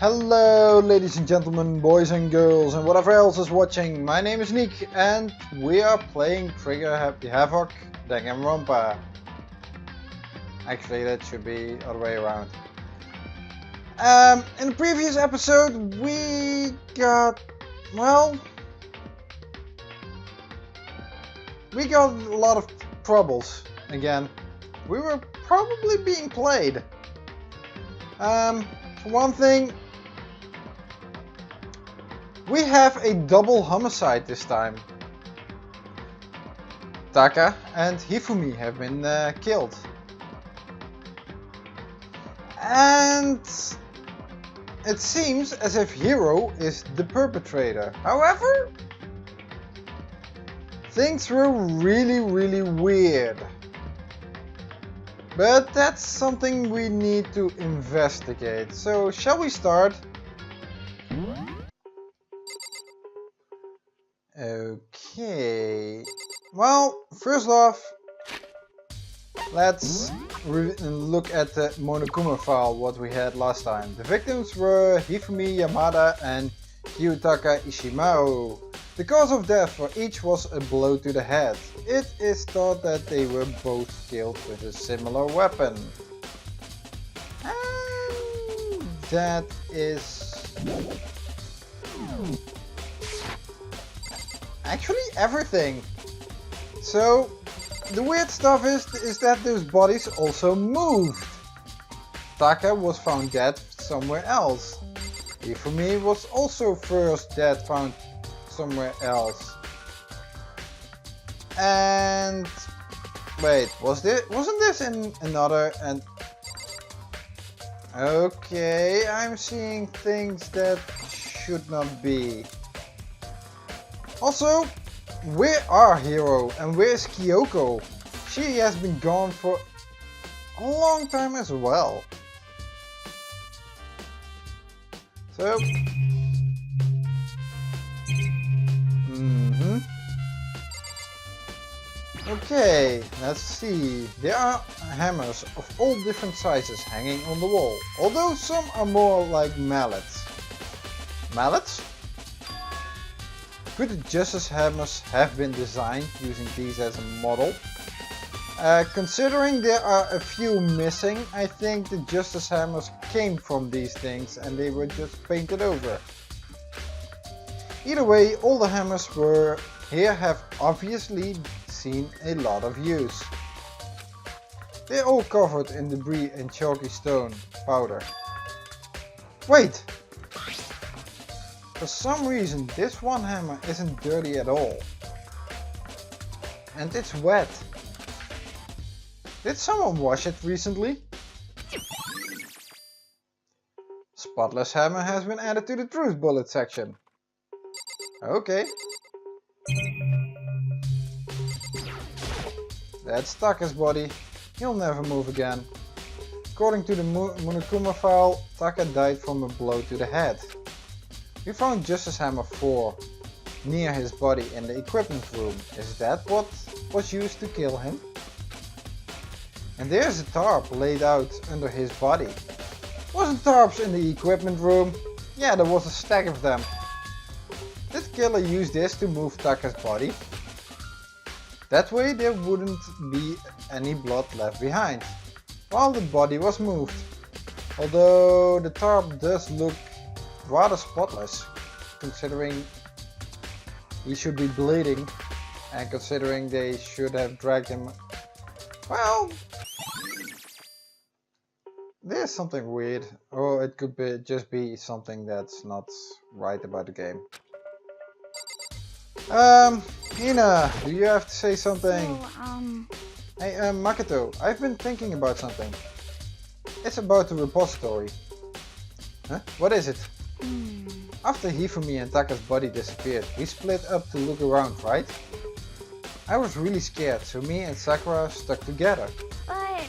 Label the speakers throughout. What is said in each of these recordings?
Speaker 1: Hello ladies and gentlemen, boys and girls and whatever else is watching. My name is Nick and we are playing Happy Havoc, Danganronpa. Actually that should be other way around. In the previous episode we got a lot of troubles again. We were probably being played. For one thing, we have a double homicide this time. Taka and Hifumi have been killed. And it seems as if Hiro is the perpetrator. However, things were really weird. But that's something we need to investigate. So shall we start? Okay. Well, first off, let's look at the Monokuma file, what we had last time. The victims were Hifumi Yamada and Kyoko Ishimaru. The cause of death for each was a blow to the head. It is thought that they were both killed with a similar weapon. And that is actually everything. So the weird stuff is that those bodies also moved. Taka was found dead somewhere else. Hifumi was also first dead, found somewhere else. And wait, wasn't this in another? And okay, I'm seeing things that should not be. Also, where are Hiro and where is Kyoko? She has been gone for a long time as well. So okay, let's see. There are hammers of all different sizes hanging on the wall, although some are more like mallets. Mallets? Could the justice hammers have been designed using these as a model? Considering there are a few missing, I think the justice hammers came from these things and they were just painted over. Either way, all the hammers here have obviously seen a lot of use. They're all covered in debris and chalky stone powder. Wait! For some reason this one hammer isn't dirty at all. And it's wet. Did someone wash it recently? Spotless hammer has been added to the truth bullet section. Okay. That's Taka's body. He'll never move again. According to the Monokuma file, Taka died from a blow to the head. We found Justice Hammer 4 near his body in the equipment room. Is that what was used to kill him? And there's a tarp laid out under his body. Wasn't tarps in the equipment room? Yeah, there was a stack of them. Did killer use this to move Taka's body? That way there wouldn't be any blood left behind, while the body was moved. Although the tarp does look rather spotless, considering he should be bleeding, and considering they should have dragged him. Well, there's something weird, or it could just be something that's not right about the game. Hina, do you have to say something? Hey, Makoto, I've been thinking about something. It's about the repository. Huh? What is it? After Hifumi and Taka's body disappeared, we split up to look around, right? I was really scared, so me and Sakura stuck together.
Speaker 2: But...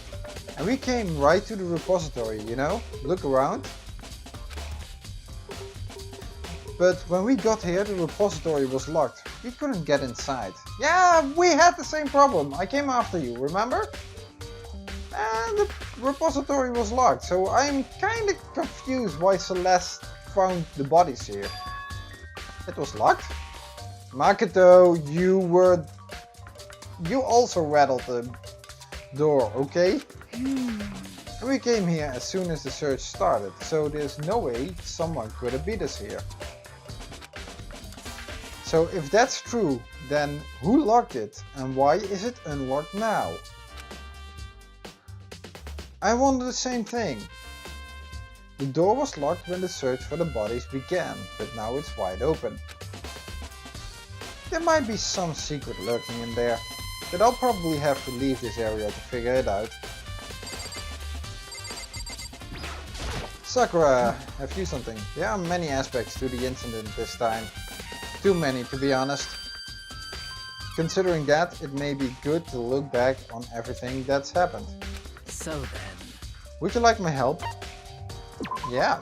Speaker 1: And we came right to the repository, you know? Look around. But when we got here, the repository was locked. We couldn't get inside. Yeah, we had the same problem. I came after you, remember? And the The repository was locked, so I'm kinda confused why Celeste found the bodies here. It was locked? Makoto, you also rattled the door, okay? And we came here as soon as the search started, so there's no way someone could have beat us here. So if that's true, then who locked it and why is it unlocked now? I wonder the same thing. The door was locked when the search for the bodies began, but now it's wide open. There might be some secret lurking in there, but I'll probably have to leave this area to figure it out. Sakura, have you something? There are many aspects to the incident this time. Too many, to be honest. Considering that, it may be good to look back on everything that's happened.
Speaker 2: So then...
Speaker 1: Would you like my help? Yeah,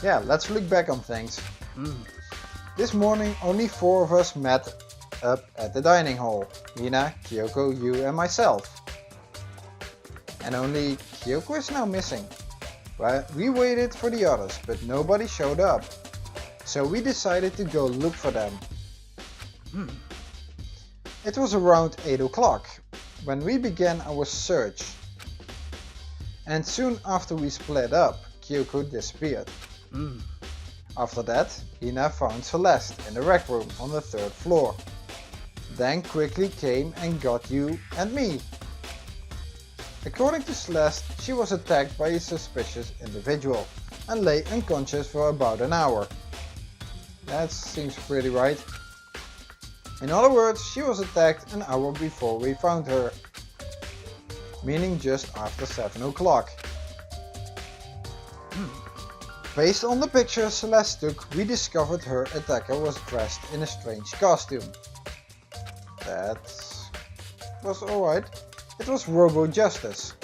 Speaker 1: let's look back on things. This morning only 4 of us met up at the dining hall. Hina, Kyoko, you and myself. And only Kyoko is now missing. Well, we waited for the others, but nobody showed up. So we decided to go look for them. It was around 8 o'clock when we began our search. And soon after we split up, Kyoko disappeared. After that, Hina found Celeste in the rec room on the 3rd floor. Then quickly came and got you and me. According to Celeste, she was attacked by a suspicious individual and lay unconscious for about an hour. That seems pretty right. In other words, she was attacked an hour before we found her. Meaning just after 7 o'clock. Based on the picture Celeste took, we discovered her attacker was dressed in a strange costume. That was alright. It was Robo Justice.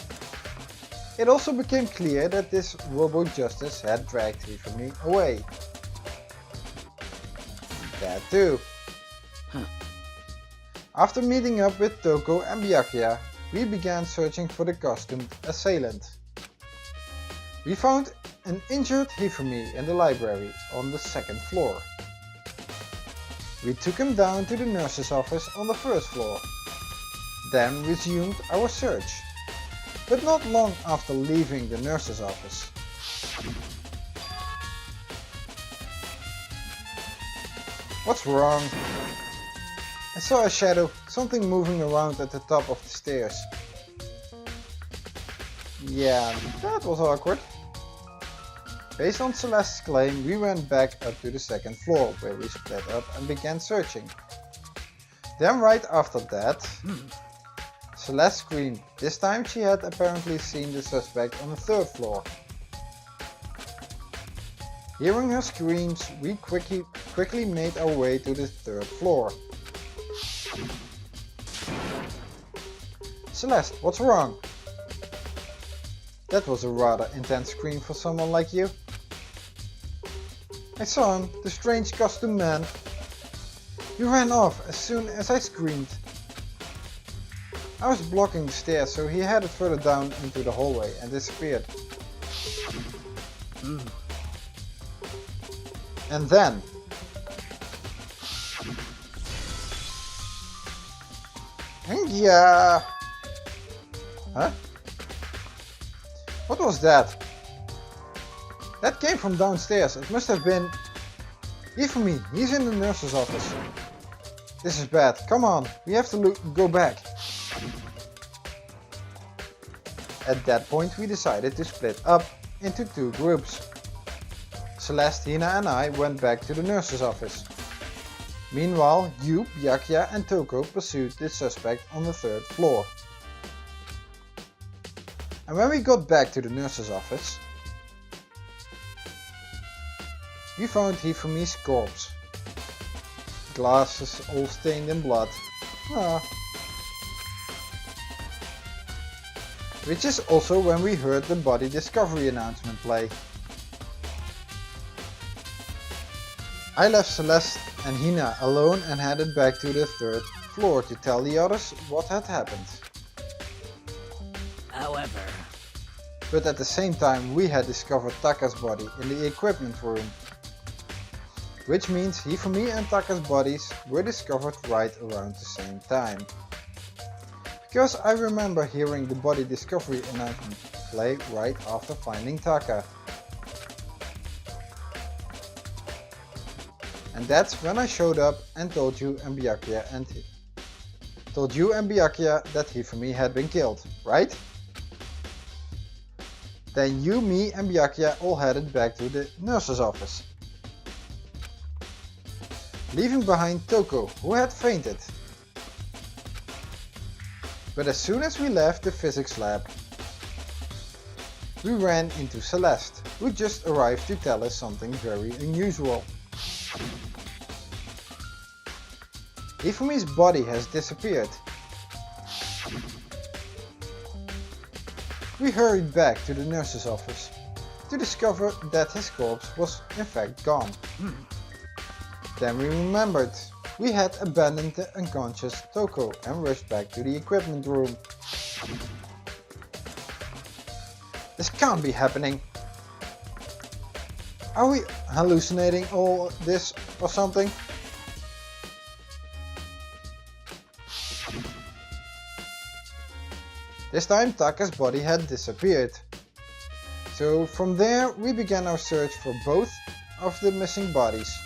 Speaker 1: It also became clear that this Robo Justice had dragged Hifumi away. That too. After meeting up with Toko and Byakuya, we began searching for the costumed assailant. We found an injured Hifumi in the library on the 2nd floor. We took him down to the nurse's office on the 1st floor, then resumed our search, but not long after leaving the nurse's office. What's wrong? I saw a shadow, something moving around at the top of the stairs. Yeah, that was awkward. Based on Celeste's claim, we went back up to the 2nd floor, where we split up and began searching. Then right after that, Celeste screamed. This time she had apparently seen the suspect on the 3rd floor. Hearing her screams, we quickly made our way to the 3rd floor. Celeste, what's wrong? That was a rather intense scream for someone like you. I saw him, the strange costume man. He ran off as soon as I screamed. I was blocking the stairs, so he headed further down into the hallway and disappeared. And then... yeah... Huh? What was that? That came from downstairs. It must have been... Hifumi, he's in the nurse's office. This is bad. Come on, we have to go back. At that point we decided to split up into 2 groups. Celeste, Hina and I went back to the nurse's office. Meanwhile, you, Byakuya and Toko pursued the suspect on the 3rd floor. And when we got back to the nurse's office, we found Hifumi's corpse. Glasses all stained in blood. Which is also when we heard the body discovery announcement play. I left Celeste and Hina alone and headed back to the 3rd floor to tell the others what had happened.
Speaker 2: However,
Speaker 1: but at the same time we had discovered Taka's body in the equipment room. Which means Hifumi and Taka's bodies were discovered right around the same time. Because I remember hearing the body discovery announcement play right after finding Taka. And that's when I showed up and told you and Byakuya that Hifumi had been killed, right? Then you, me and Byakuya all headed back to the nurse's office, leaving behind Toko, who had fainted. But as soon as we left the physics lab, we ran into Celeste, who just arrived to tell us something very unusual. Hifumi's body has disappeared. We hurried back to the nurse's office to discover that his corpse was in fact gone. Then we remembered we had abandoned the unconscious Toko and rushed back to the equipment room. This can't be happening. Are we hallucinating all this or something? This time Taka's body had disappeared. So from there we began our search for both of the missing bodies.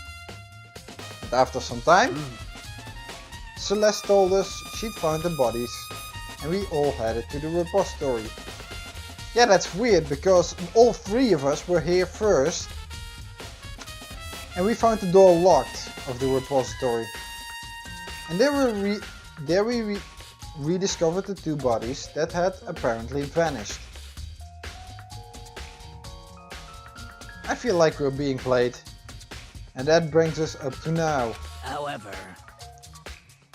Speaker 1: But after some time, Celeste told us she'd found the bodies and we all headed to the repository. Yeah, that's weird because all three of us were here first and we found the door locked of the repository. And there we rediscovered the two bodies that had apparently vanished. I feel like we're being played. And that brings us up to now.
Speaker 2: However,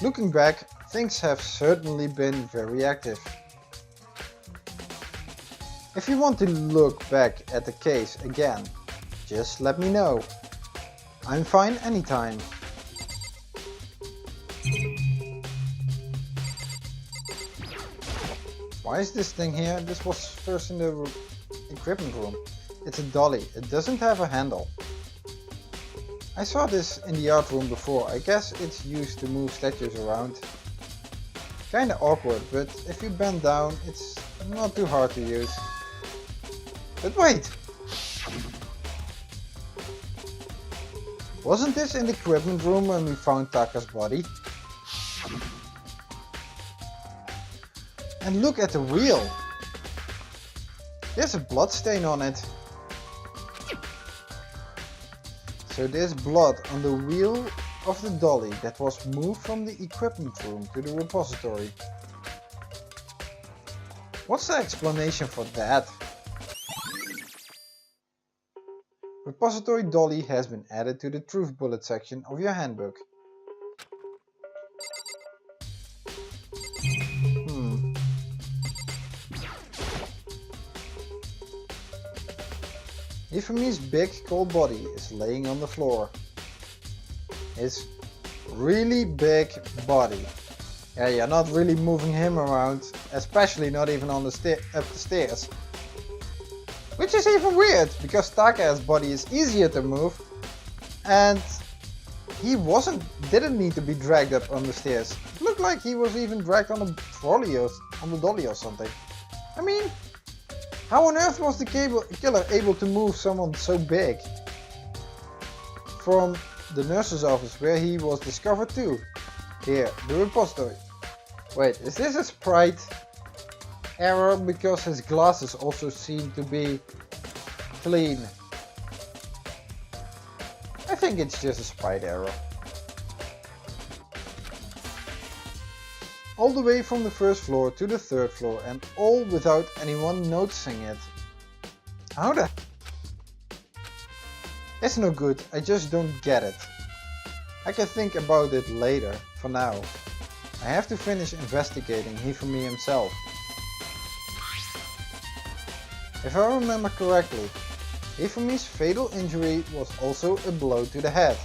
Speaker 1: looking back, things have certainly been very active. If you want to look back at the case again, just let me know. I'm fine anytime. Why is this thing here? This was first in the equipment room. It's a dolly. It doesn't have a handle. I saw this in the art room before. I guess it's used to move statues around. Kinda awkward, but if you bend down, it's not too hard to use. But wait! Wasn't this in the equipment room when we found Taka's body? And look at the wheel! There's a blood stain on it. So there's blood on the wheel of the dolly that was moved from the equipment room to the repository. What's the explanation for that? Repository dolly has been added to the truth bullet section of your handbook. Hifumi's big cold body is laying on the floor. His really big body. Yeah, you're not really moving him around, especially not even on the up the stairs. Which is even weird, because Taka's body is easier to move and he didn't need to be dragged up on the stairs. It looked like he was even dragged on the trolley or on the dolly or something. I mean, how on earth was the killer able to move someone so big? From the nurse's office where he was discovered to here, the repository. Wait, is this a sprite error because his glasses also seem to be clean? I think it's just a sprite error. All the way from the first floor to the third floor and all without anyone noticing it. How the... It's no good, I just don't get it. I can think about it later, for now. I have to finish investigating Hifumi himself. If I remember correctly, Hifumi's fatal injury was also a blow to the head.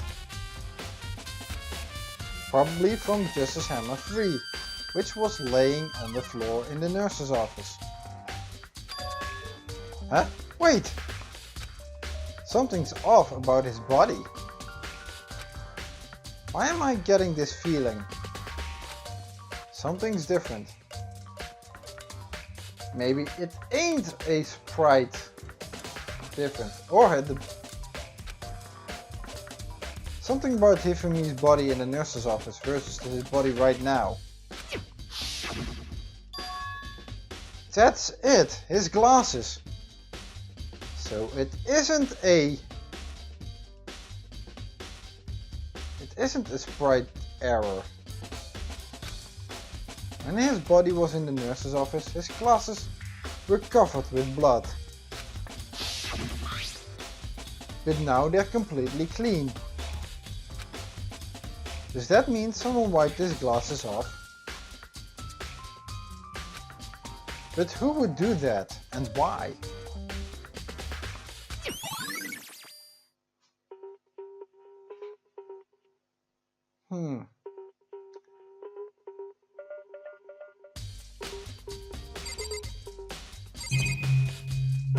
Speaker 1: Probably from Justice Hammer 3. Which was laying on the floor in the nurse's office. Huh? Wait! Something's off about his body. Why am I getting this feeling? Something's different. Maybe it ain't a sprite different. Or something about Hifumi's body in the nurse's office versus his body right now. That's it, his glasses. So it isn't a sprite error. When his body was in the nurse's office, his glasses were covered with blood. But now they're completely clean. Does that mean someone wiped his glasses off? But who would do that, and why?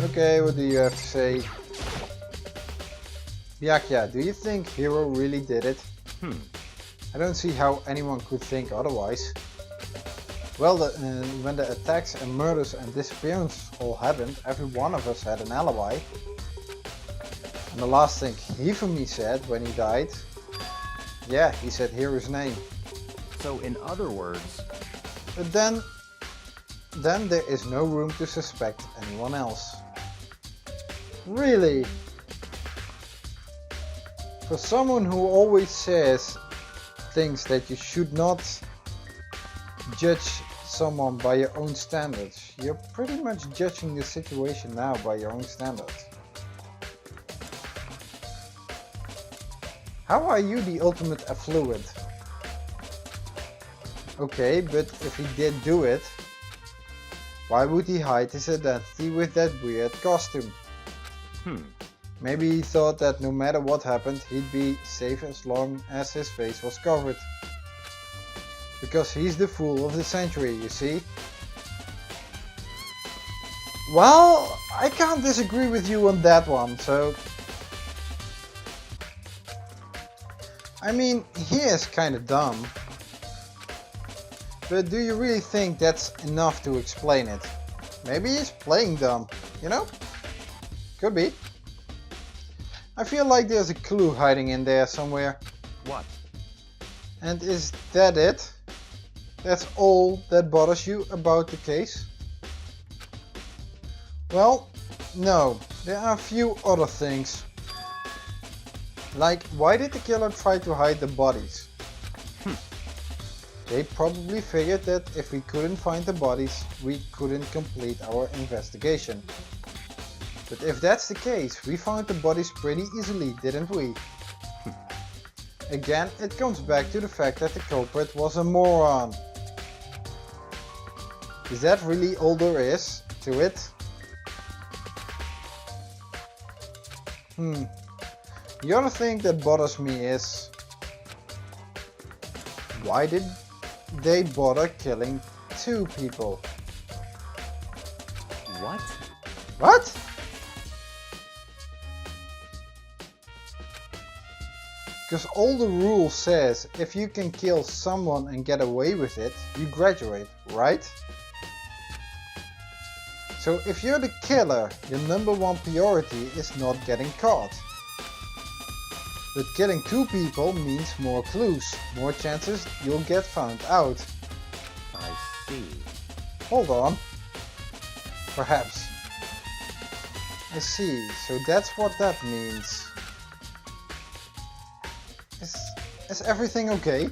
Speaker 1: Okay, what do you have to say? Byakuya, do you think Hiro really did it? I don't see how anyone could think otherwise. Well, when the attacks and murders and disappearances all happened, every one of us had an alibi. And the last thing Hifumi said when he died, yeah, he said Hiro's name.
Speaker 2: So in other words...
Speaker 1: But then there is no room to suspect anyone else. Really? For someone who always says things that you should not judge someone by your own standards, you're pretty much judging the situation now by your own standards. How are you the ultimate affluent? Okay, but if he did do it, why would he hide his identity with that weird costume? Maybe he thought that no matter what happened, he'd be safe as long as his face was covered. Because he's the fool of the century, you see? Well, I can't disagree with you on that one, so... I mean, he is kinda dumb. But do you really think that's enough to explain it? Maybe he's playing dumb, you know? Could be. I feel like there's a clue hiding in there somewhere.
Speaker 2: What?
Speaker 1: And is that it? That's all that bothers you about the case? Well, no. There are a few other things. Like, why did the killer try to hide the bodies? They probably figured that if we couldn't find the bodies, we couldn't complete our investigation. But if that's the case, we found the bodies pretty easily, didn't we? Again, it comes back to the fact that the culprit was a moron. Is that really all there is to it? The other thing that bothers me is... why did they bother killing 2 people?
Speaker 2: What?
Speaker 1: What? Because all the rule says if you can kill someone and get away with it, you graduate, right? So if you're the killer, your #1 priority is not getting caught. But killing 2 people means more clues, more chances you'll get found out.
Speaker 2: I see.
Speaker 1: Hold on. Perhaps. I see, so that's what that means. Is everything okay?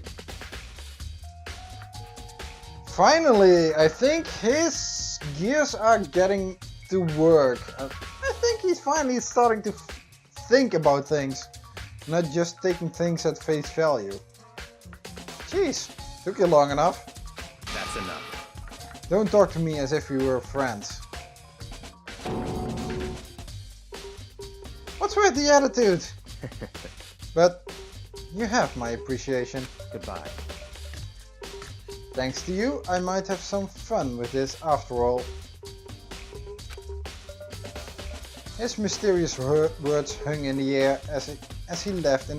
Speaker 1: Finally, I think his gears are getting to work. I think he's finally starting to think about things, not just taking things at face value. Jeez, took you long enough.
Speaker 2: That's enough.
Speaker 1: Don't talk to me as if we were friends. What's with the attitude? But you have my appreciation.
Speaker 2: Goodbye.
Speaker 1: Thanks to you, I might have some fun with this after all. His mysterious words hung in the air as he left the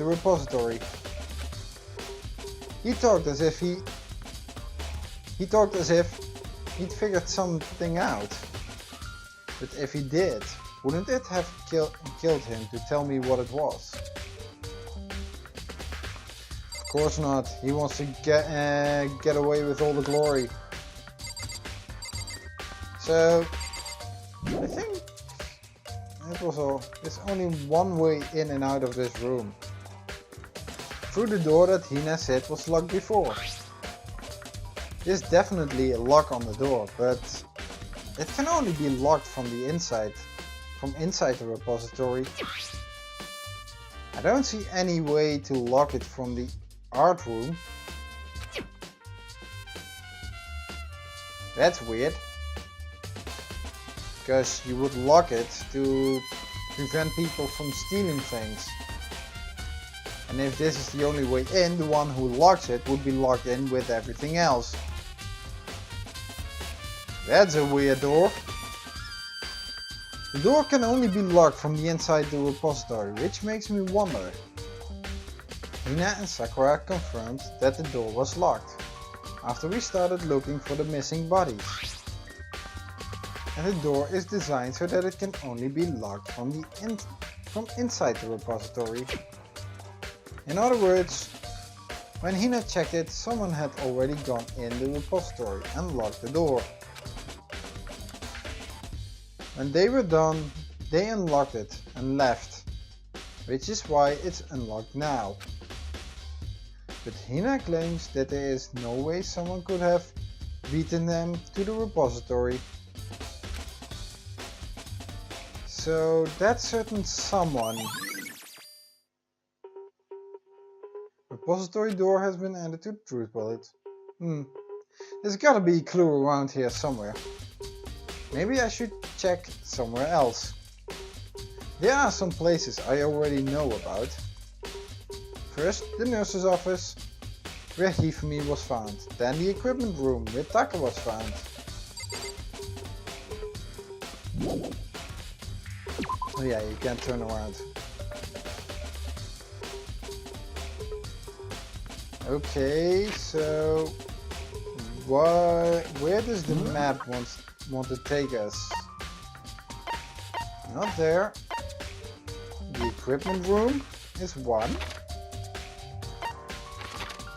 Speaker 1: repository. He talked as if he'd figured something out. But if he did, wouldn't it have killed him to tell me what it was? Of course not. He wants to get away with all the glory. So I think there's only one way in and out of this room. Through the door that Hina said was locked before. There's definitely a lock on the door, but it can only be locked from the inside. From inside the repository. I don't see any way to lock it from the art room. That's weird. Because you would lock it to prevent people from stealing things. And if this is the only way in, the one who locks it would be locked in with everything else. That's a weird door. The door can only be locked from the inside the repository, which makes me wonder. Hina and Sakura confirmed that the door was locked, after we started looking for the missing bodies. And the door is designed so that it can only be locked from inside the repository. In other words, when Hina checked it, someone had already gone in the repository and locked the door. When they were done, they unlocked it and left, which is why it's unlocked now. But Hina claims that there is no way someone could have beaten them to the repository. So that certain someone. Repository door has been added to the truth bullet. There's gotta be a clue around here somewhere. Maybe I should check somewhere else. There are some places I already know about. First, the nurse's office, where Hifumi was found. Then the equipment room, where Taka was found. Oh yeah, you can't turn around. Okay, so where does the map want to take us? Not there. The equipment room is one.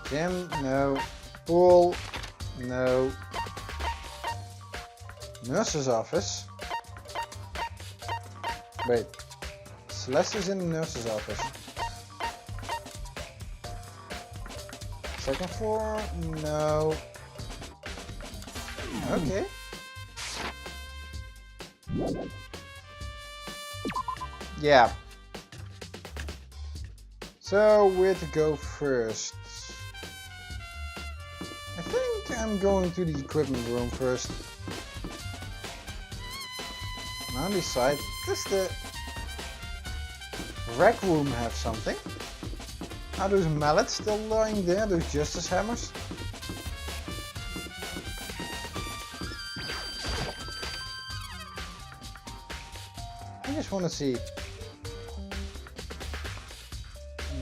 Speaker 1: Gym, no. Pool, no. Nurse's office. Wait, Celeste is in the nurse's office. Second floor, no. Okay. Yeah. So where to go first? I think I'm going to the equipment room first. On this side, does the rec room have something? Are those mallets still lying there, those justice hammers? I just want to see.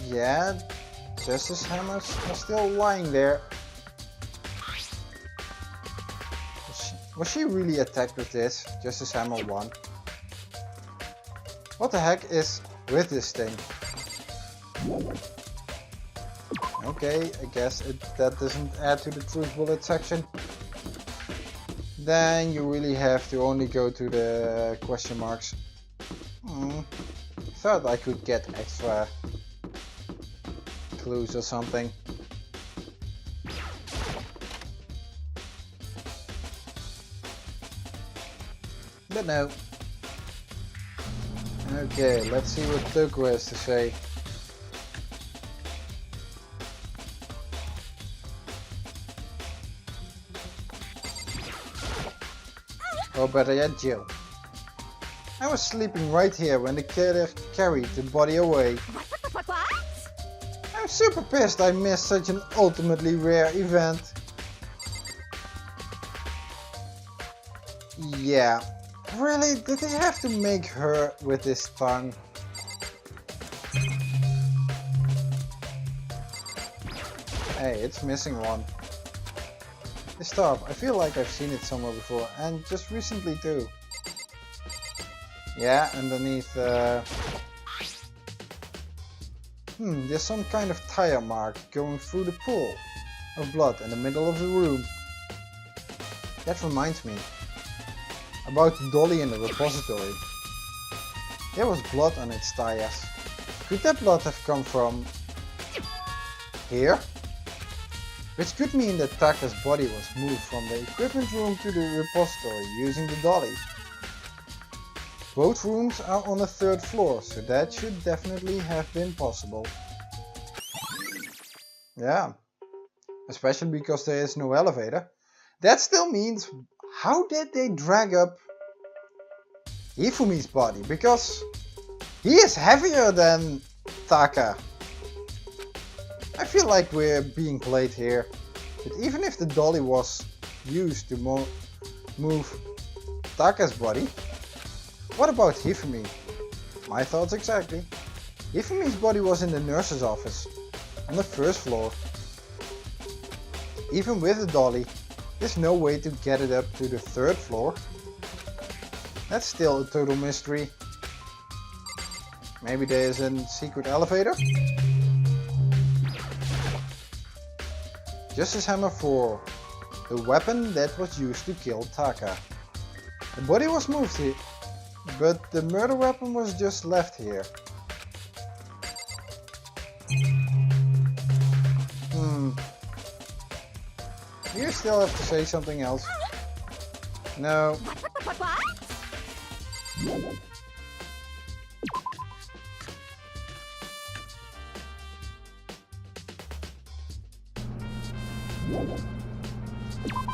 Speaker 1: Yeah, justice hammers are still lying there. Was she really attacked with this? Justice Hammer 1. What the heck is with this thing? Okay, I guess that doesn't add to the truth bullet section. Then you really have to only go to the question marks. Thought I could get extra clues or something. But no. Okay, let's see what Toko has to say. Or better yet, Jill. I was sleeping right here when the killer carried the body away.
Speaker 3: What?
Speaker 1: I'm super pissed I missed such an ultimately rare event. Yeah, Really? Did they have to make her with this tongue? Hey, it's missing one. Hey, stop, I feel like I've seen it somewhere before, and just recently too. Yeah, underneath there's some kind of tire mark going through the pool of blood in the middle of the room. That reminds me about the dolly in the repository. There was blood on its tires. Could that blood have come from here? Which could mean that Taka's body was moved from the equipment room to the repository using the dolly. Both rooms are on the 3rd floor, so that should definitely have been possible. Yeah, especially because there is no elevator. That still means, how did they drag up Hifumi's body? Because he is heavier than Taka. I feel like we're being played here. But even if the dolly was used to move Taka's body, what about Hifumi? My thoughts exactly. Hifumi's body was in the nurse's office, on the 1st floor. Even with the dolly, there's no way to get it up to the 3rd floor. That's still a total mystery. Maybe there's a secret elevator? Justice Hammer 4, the weapon that was used to kill Taka. The body was moved here, but the murder weapon was just left here. You still have to say something else. No.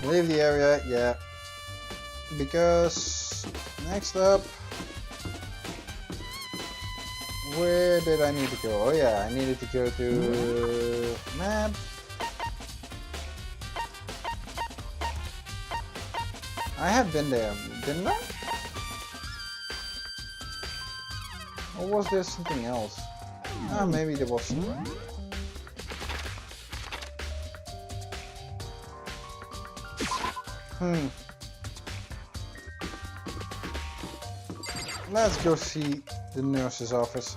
Speaker 1: Leave the area, yeah. Because next up, where did I need to go? Oh yeah, I needed to go to map. I had been there, didn't I? Or was there something else? Ah, maybe there was something. Let's go see the nurse's office.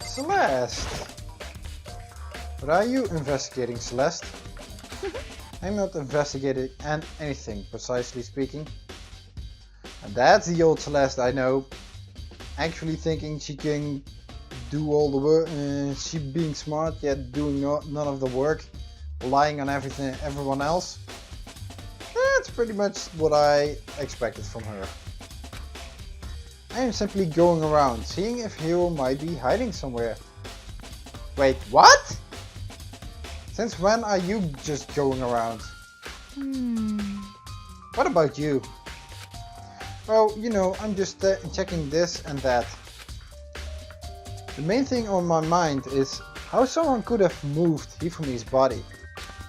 Speaker 1: Celeste! What are you investigating, Celeste? I'm not investigating anything, precisely speaking. And that's the old Celeste I know. Actually thinking she can do all the work, she being smart yet doing none of the work, relying on everyone else. That's pretty much what I expected from her. I am simply going around, seeing if Hiro might be hiding somewhere. Wait, what? Since when are you just going around? What about you? Well, you know, I'm just checking this and that. The main thing on my mind is how someone could have moved Hifumi's body.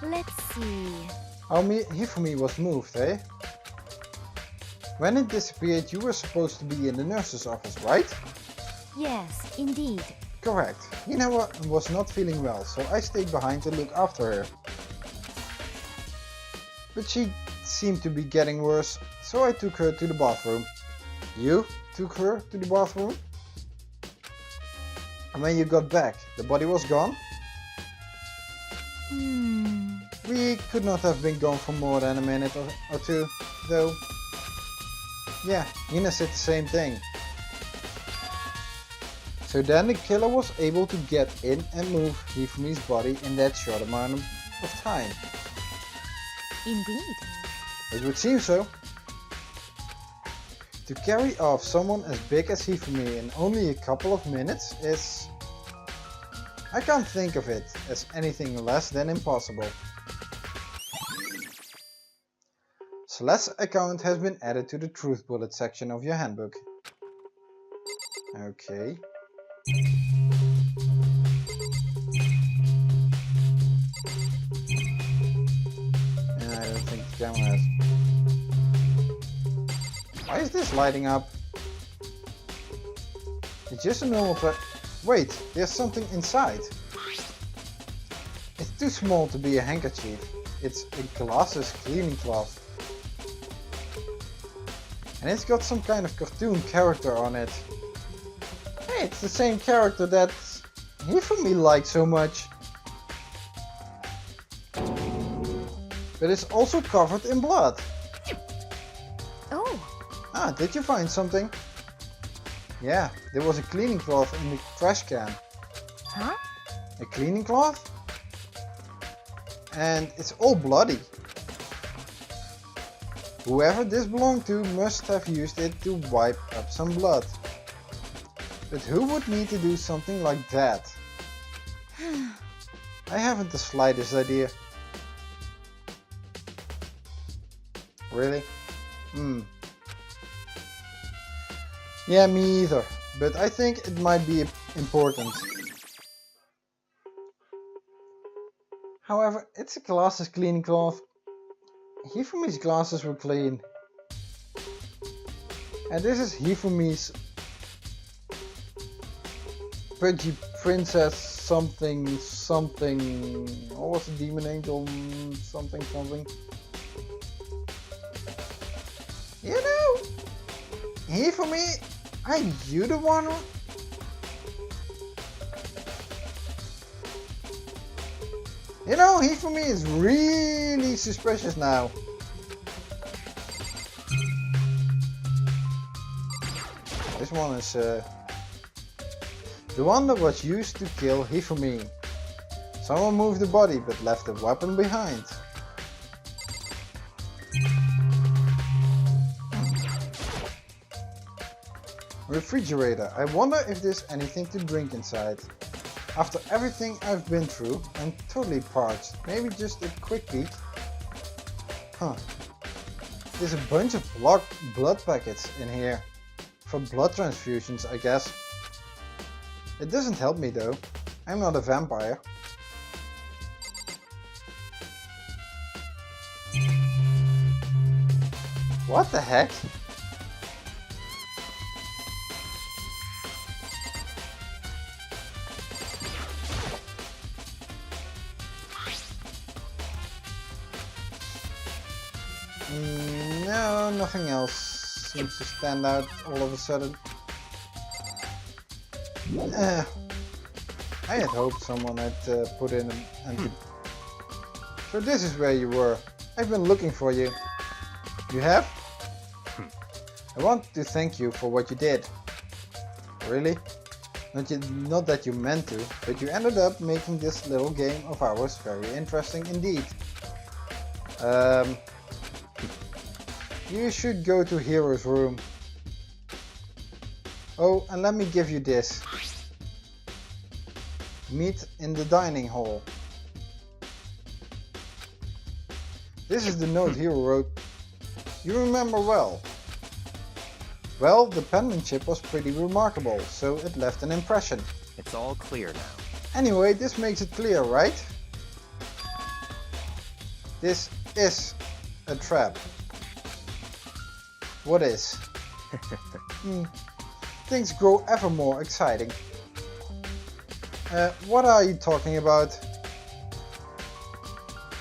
Speaker 3: Let's see.
Speaker 1: How Hifumi was moved, eh? When it disappeared, you were supposed to be in the nurse's office, right?
Speaker 3: Yes, indeed.
Speaker 1: Correct. Hina was not feeling well, so I stayed behind to look after her. But she seemed to be getting worse, so I took her to the bathroom. You took her to the bathroom? And when you got back, the body was gone? We could not have been gone for more than a minute or two, though. Yeah, Hina said the same thing. So then the killer was able to get in and move Hifumi's body in that short amount of time.
Speaker 3: Indeed.
Speaker 1: It would seem so. To carry off someone as big as Hifumi in only a couple of minutes is... I can't think of it as anything less than impossible. Celeste's account has been added to the truth bullet section of your handbook. Okay. camera is. Why is this lighting up? It's just a normal Wait, there's something inside. It's too small to be a handkerchief. It's a glasses cleaning cloth. And it's got some kind of cartoon character on it. Hey, it's the same character that Hifumi liked so much. But it's also covered in blood.
Speaker 3: Oh,
Speaker 1: Ah, did you find something? Yeah, there was a cleaning cloth in the trash can.
Speaker 3: huh?
Speaker 1: A cleaning cloth? And it's all bloody. Whoever this belonged to must have used it to wipe up some blood. But who would need to do something like that? I haven't the slightest idea. Really? Yeah, me either. But I think it might be important. However, it's a glasses cleaning cloth. Hifumi's glasses were clean. And this is Hifumi's pudgy princess something something. What was the demon angel something something? You know, Hifumi, are you the one? You know, Hifumi is really suspicious now. This one is the one that was used to kill Hifumi. Someone moved the body but left the weapon behind. Refrigerator. I wonder if there's anything to drink inside. After everything I've been through, I'm totally parched. Maybe just a quick peek. Huh. There's a bunch of blood packets in here. For blood transfusions, I guess. It doesn't help me though. I'm not a vampire. What the heck? No, nothing else seems to stand out all of a sudden. I had hoped someone had put in an empty. So this is where you were. I've been looking for you. You have? I want to thank you for what you did. Really? Not that you meant to, but you ended up making this little game of ours very interesting indeed. You should go to Hiro's room. Oh, and let me give you this. Meet in the dining hall. This is the note Hiro wrote. You remember well. Well, the penmanship was pretty remarkable, so it left an impression.
Speaker 2: It's all clear now.
Speaker 1: Anyway, this makes it clear, right? This is a trap. What is? Things grow ever more exciting. What are you talking about?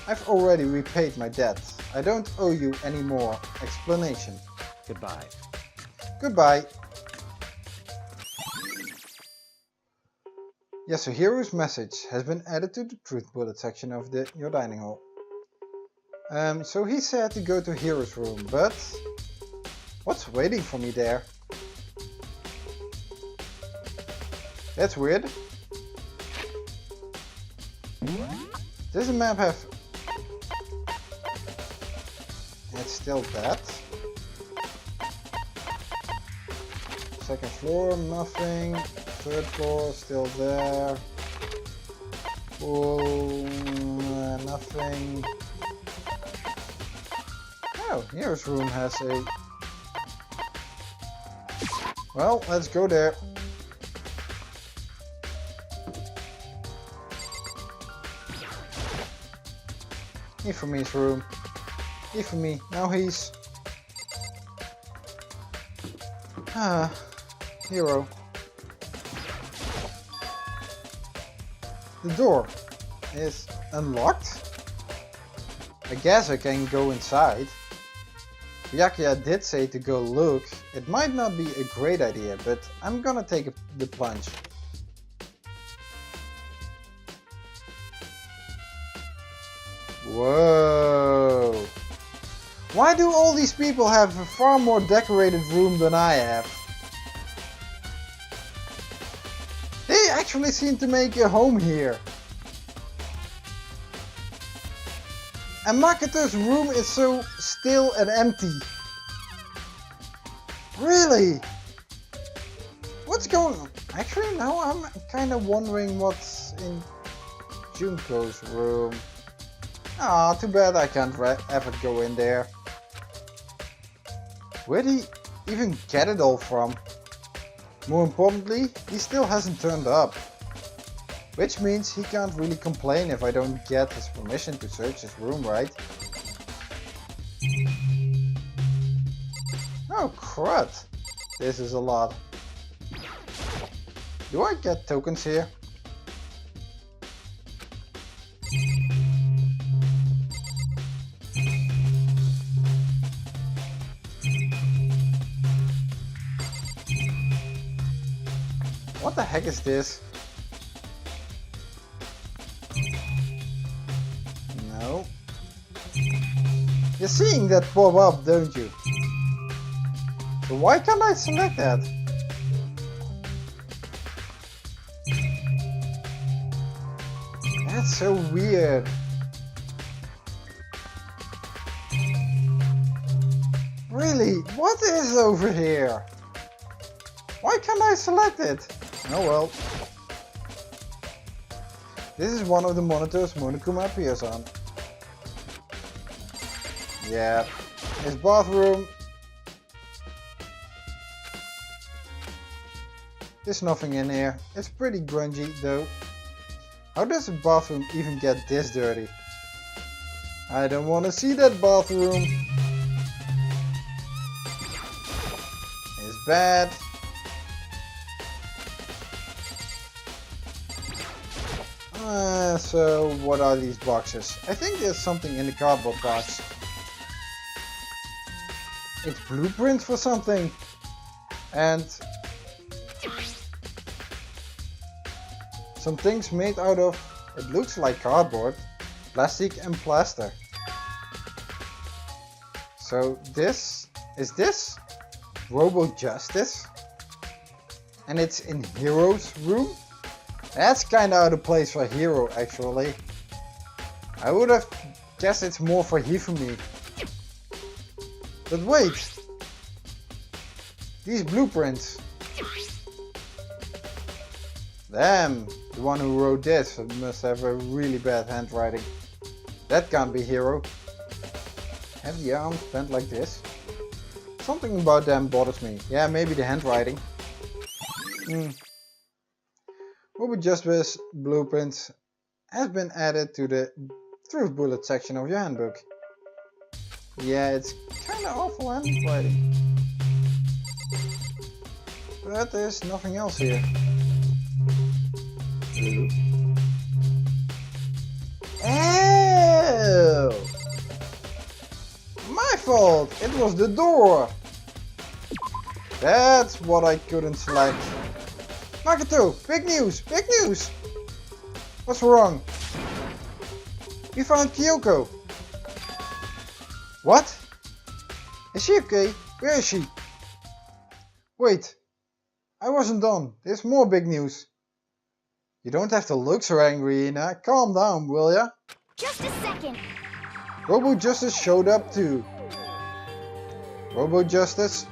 Speaker 1: I've already repaid my debt. I don't owe you any more explanation.
Speaker 2: Goodbye.
Speaker 1: Goodbye. Yasuhiro's message has been added to the truth bullet section of your dining hall. So he said to go to Hiro's room, but what's waiting for me there? That's weird. Does the map have... It's still that. Second floor, nothing. Third floor, still there. Oh, nothing. Oh, Hiro's room has a... Well, let's go there. Hifumi's room. Hifumi, now he's... Hiro. The door is unlocked. I guess I can go inside. Byakuya did say to go look. It might not be a great idea, but I'm gonna take the plunge. Whoa! Why do all these people have a far more decorated room than I have? They actually seem to make a home here. And Makoto's room is so still and empty. Really? What's going on? Actually, now I'm kind of wondering what's in Junko's room. Ah, too bad I can't ever go in there. Where'd he even get it all from? More importantly, he still hasn't turned up. Which means he can't really complain if I don't get his permission to search his room, right? Oh crud! This is a lot. Do I get tokens here? What the heck is this? No. You're seeing that pop up, don't you? So why can't I select that? That's so weird. Really? What is over here? Why can't I select it? Oh well. This is one of the monitors Monokuma appears on. Yeah. His bathroom. There's nothing in here. It's pretty grungy though. How does a bathroom even get this dirty? I don't want to see that bathroom. It's bad. So what are these boxes? I think there's something in the cardboard box. It's blueprints for something. And some things made out of, it looks like cardboard, plastic and plaster. So this, is this Robo Justice? And it's in Hiro's room? That's kinda out of place for Hiro actually. I would have guessed it's more for Hifumi. But wait! These blueprints. Damn, the one who wrote this must have a really bad handwriting. That can't be Hiro. Have the arms bent like this? Something about them bothers me. Yeah, maybe the handwriting. Ruby Justice blueprints has been added to the truth bullet section of your handbook. Yeah, it's kinda awful handwriting. But there's nothing else here. Oh! My fault! It was the door! That's what I couldn't select. Makoto! Big news! Big news! What's wrong? We found Kyoko! What? Is she okay? Where is she? Wait! I wasn't done. There's more big news. You don't have to look so angry, Ina. Calm down, will ya?
Speaker 3: Just a second.
Speaker 1: Robo Justice showed up too. Robo Justice?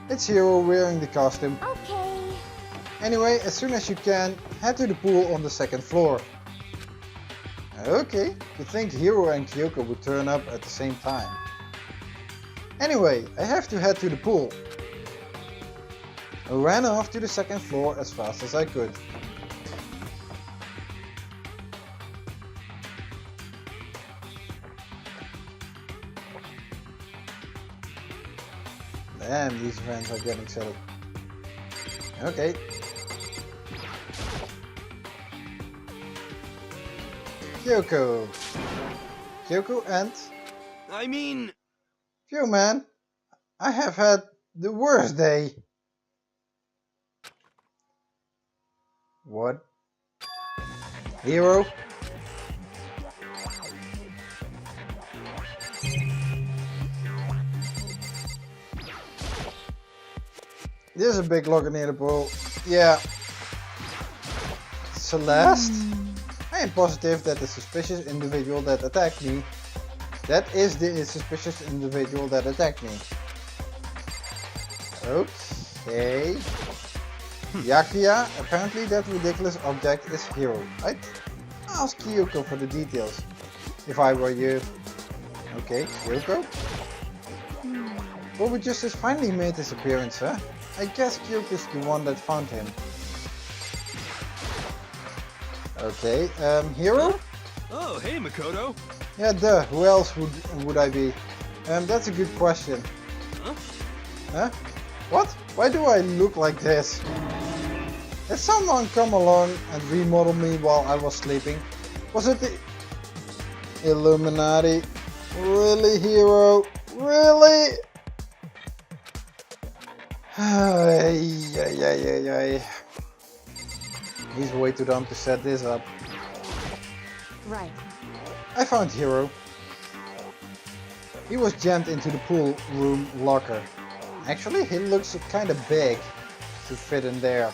Speaker 1: It's Hiro wearing the costume.
Speaker 3: Okay.
Speaker 1: Anyway, as soon as you can, head to the pool on the second floor. Okay, you think Hiro and Kyoko would turn up at the same time. Anyway, I have to head to the pool. I ran off to the second floor as fast as I could. Damn, these events are getting silly. Okay. Kyoko. Kyoko and...
Speaker 2: I mean...
Speaker 1: Phew, man. I have had the worst day. What? Hiro? There's a big locker near the pool. Yeah. Celeste? I am positive that the suspicious individual that attacked me, that is the suspicious individual that attacked me. Okay. Yakuya, apparently that ridiculous object is Hiro. I'd ask Kyoko for the details, if I were you. Okay, Kyoko? Bobby Justice finally made his appearance, huh? I guess Kyoko's the one that found him. Okay, Hiro?
Speaker 2: Oh, hey, Makoto.
Speaker 1: Yeah, duh, who else would I be? That's a good question.
Speaker 2: Huh?
Speaker 1: Huh? What? Why do I look like this? Did someone come along and remodel me while I was sleeping? Was it the Illuminati? Really, Hiro? Really? Ay. He's way too dumb to set this up.
Speaker 3: Right.
Speaker 1: I found Hiro. He was jammed into the pool room locker. Actually, he looks kinda big to fit in there.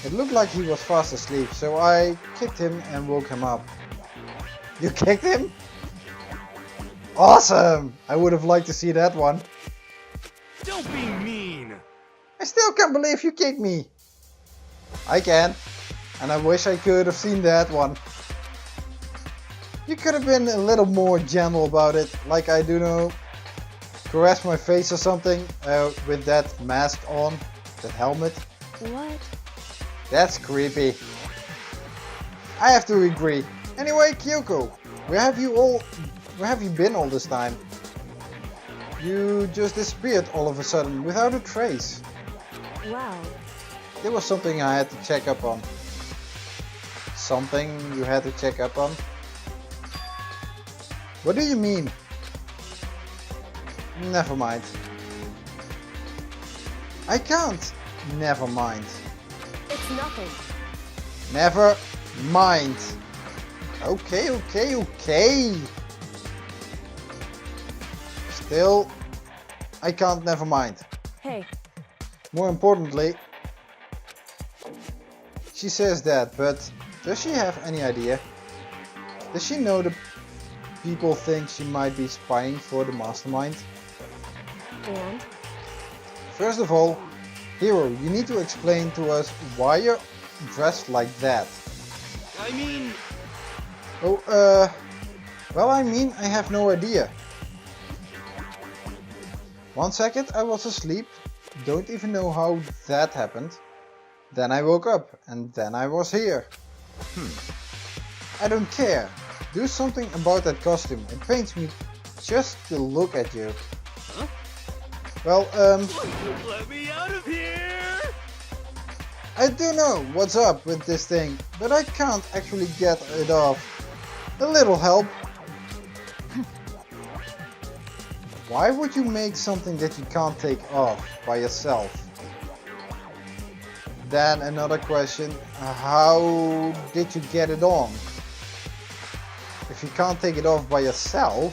Speaker 1: It looked like he was fast asleep, so I kicked him and woke him up. You kicked him? Awesome! I would have liked to see that one.
Speaker 2: Don't be mean.
Speaker 1: I still can't believe you kicked me. I can. And I wish I could have seen that one. You could have been a little more gentle about it, like I do know. Caress my face or something with that mask on, that helmet.
Speaker 3: What?
Speaker 1: That's creepy. I have to agree. Anyway, Kyoko, where have you been all this time? You just disappeared all of a sudden without a trace.
Speaker 3: Well,
Speaker 1: There was something I had to check up on. Something you had to check up on? What do you mean? Never mind. I can't. Never mind.
Speaker 3: it's nothing.
Speaker 1: Never mind. Okay. Still, I can't never mind.
Speaker 3: Hey,
Speaker 1: More importantly, she says that, but does she have any idea? Does she know the people think she might be spying for the mastermind?
Speaker 3: and?
Speaker 1: First of all, Hiro, you need to explain to us why you're dressed like that.
Speaker 2: I mean...
Speaker 1: Oh, well, I mean, I have no idea. 1 second I was asleep, don't even know how that happened. Then I woke up, and then I was here. I don't care. Do something about that costume, it pains me just to look at you.
Speaker 2: Huh?
Speaker 1: Well,
Speaker 2: Let me out of here!
Speaker 1: I do know what's up with this thing, but I can't actually get it off. A little help. Why would you make something that you can't take off by yourself? Then another question, how did you get it on? If you can't take it off by yourself,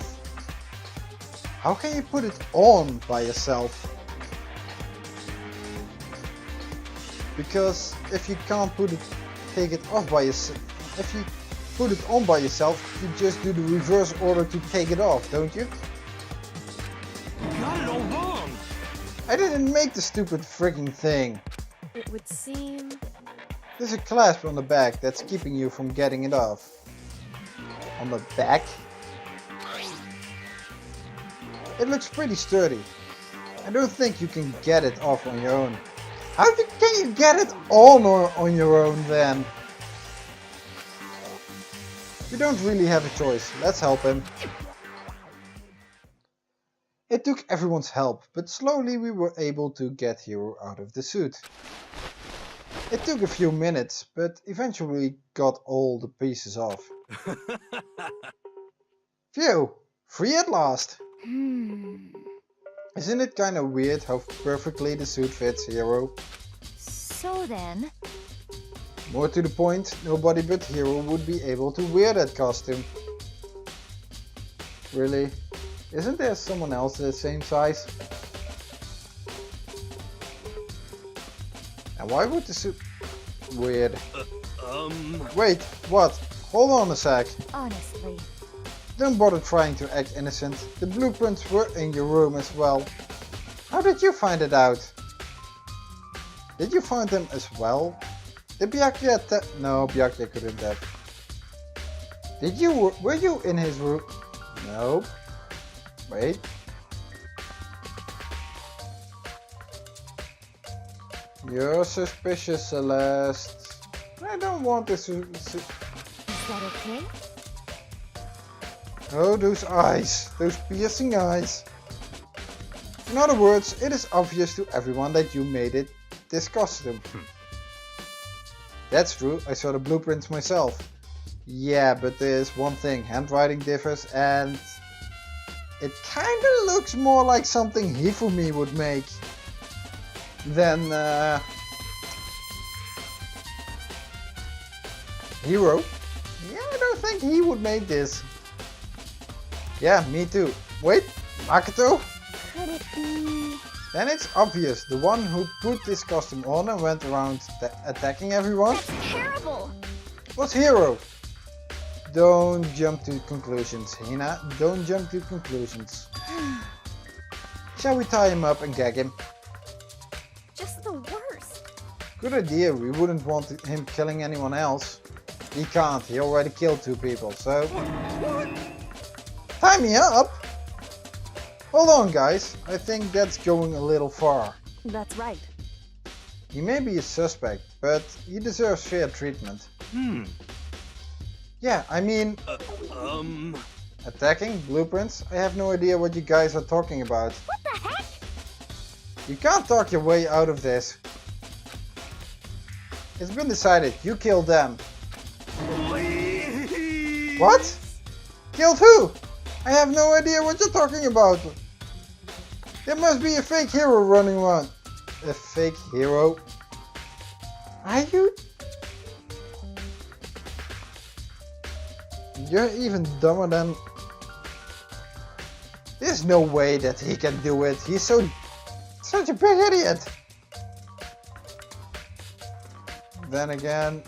Speaker 1: how can you put it on by yourself? Because if you can't take it off by yourself, if you put it on by yourself, you just do the reverse order to take it off, don't you?
Speaker 2: You got it all wrong!
Speaker 1: I didn't make the stupid freaking thing.
Speaker 3: It would seem...
Speaker 1: There's a clasp on the back that's keeping you from getting it off. On the back? It looks pretty sturdy. I don't think you can get it off on your own. Can you get it on your own then? You don't really have a choice. Let's help him. It took everyone's help, but slowly we were able to get Hiro out of the suit. It took a few minutes, but eventually we got all the pieces off. Phew! Free at last! Isn't it kinda weird how perfectly the suit fits Hiro?
Speaker 4: So then...
Speaker 1: More to the point, nobody but Hiro would be able to wear that costume. Really? Isn't there someone else the same size? And why would the suit... Weird. Wait, what? Hold on a sec.
Speaker 4: Honestly.
Speaker 1: Don't bother trying to act innocent. The blueprints were in your room as well. How did you find it out? Did you find them as well? Did Byakuya No, Byakuya couldn't have. Were you in his room? Nope. Wait. You're suspicious, Celeste. I don't want this to...
Speaker 4: Is that okay?
Speaker 1: Oh, those eyes. Those piercing eyes. In other words, it is obvious to everyone that you made it this costume. That's true, I saw the blueprints myself. Yeah, but there's one thing, handwriting differs and... It kinda looks more like something Hifumi would make than Hiro. Yeah, I don't think he would make this. Yeah, me too. Wait, Makoto?
Speaker 4: Could it be...
Speaker 1: Then it's obvious, the one who put this costume on and went around attacking everyone
Speaker 4: That's terrible!
Speaker 1: was Hiro. Don't jump to conclusions, Hina. Don't jump to conclusions. Shall we tie him up and gag him?
Speaker 4: Just the worst.
Speaker 1: Good idea, we wouldn't want him killing anyone else. He can't, he already killed 2 people, so...
Speaker 2: What?
Speaker 1: Tie me up? Hold on guys, I think that's going a little far.
Speaker 3: That's right.
Speaker 1: He may be a suspect, but he deserves fair treatment. Yeah, I mean... Attacking? Blueprints? I have no idea what you guys are talking about.
Speaker 4: What the heck?
Speaker 1: You can't talk your way out of this. It's been decided, you killed them.
Speaker 2: Please.
Speaker 1: What? Killed who? I have no idea what you're talking about. There must be a fake hero running around. A fake hero? Are you? You're even dumber than... There's no way that he can do it. He's such a big idiot. Then again...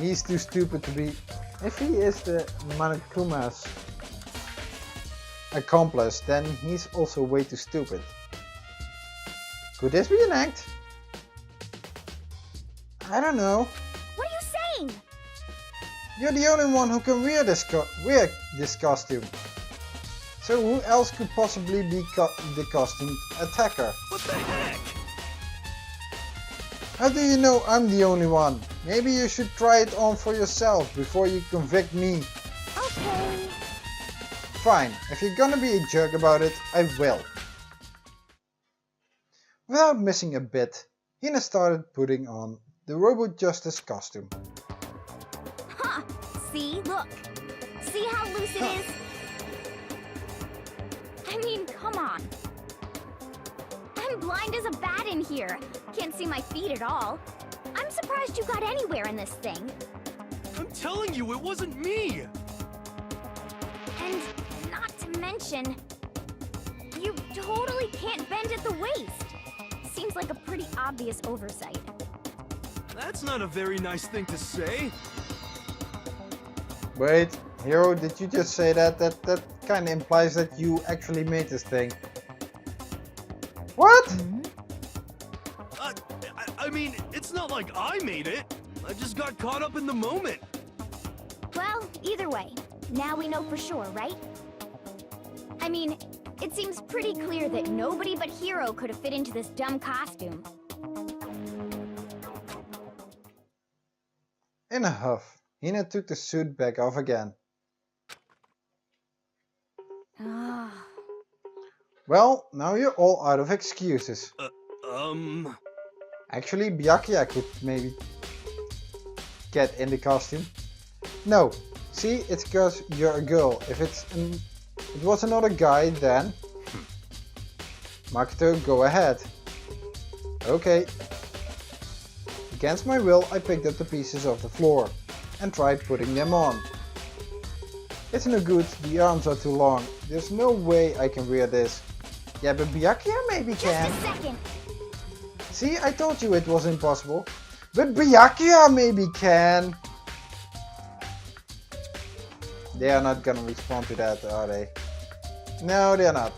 Speaker 1: he's too stupid to be... If he is the Monokuma's accomplice, then he's also way too stupid. Could this be an act? I don't know.
Speaker 4: What are you saying?
Speaker 1: You're the only one who can wear this costume. So who else could possibly be the costumed attacker?
Speaker 2: What the heck?
Speaker 1: How do you know I'm the only one? Maybe you should try it on for yourself before you convict me.
Speaker 4: Okay.
Speaker 1: Fine, if you're gonna be a jerk about it, I will. Without missing a bit, Hina started putting on the Robo Justice costume.
Speaker 4: Huh. See? Look. See how loose it is? I mean, come on. I'm blind as a bat in here. Can't see my feet at all. I'm surprised you got anywhere in this thing.
Speaker 2: I'm telling you, it wasn't me.
Speaker 4: And not to mention, you totally can't bend at the waist. Seems like a pretty obvious oversight.
Speaker 2: That's not a very nice thing to say.
Speaker 1: Wait, Hiro, did you just say that? That kinda implies that you actually made this thing. What?
Speaker 2: I mean, it's not like I made it. I just got caught up in the moment.
Speaker 4: Well, either way, now we know for sure, right? I mean, it seems pretty clear that nobody but Hiro could have fit into this dumb costume.
Speaker 1: In a huff, Hina took the suit back off again.
Speaker 3: Ah.
Speaker 1: Well, now you're all out of excuses.
Speaker 2: Um...
Speaker 1: Actually, Byakuya could maybe get in the costume. No, see, it's because you're a girl. If it was another guy, then Makoto, go ahead. Okay. Against my will, I picked up the pieces of the floor and tried putting them on. It's no good, the arms are too long. There's no way I can wear this. Yeah, but Byakuya maybe can.
Speaker 4: Just a second.
Speaker 1: See, I told you it was impossible. But Byakuya maybe can. They are not gonna respond to that, are they? No, they're not.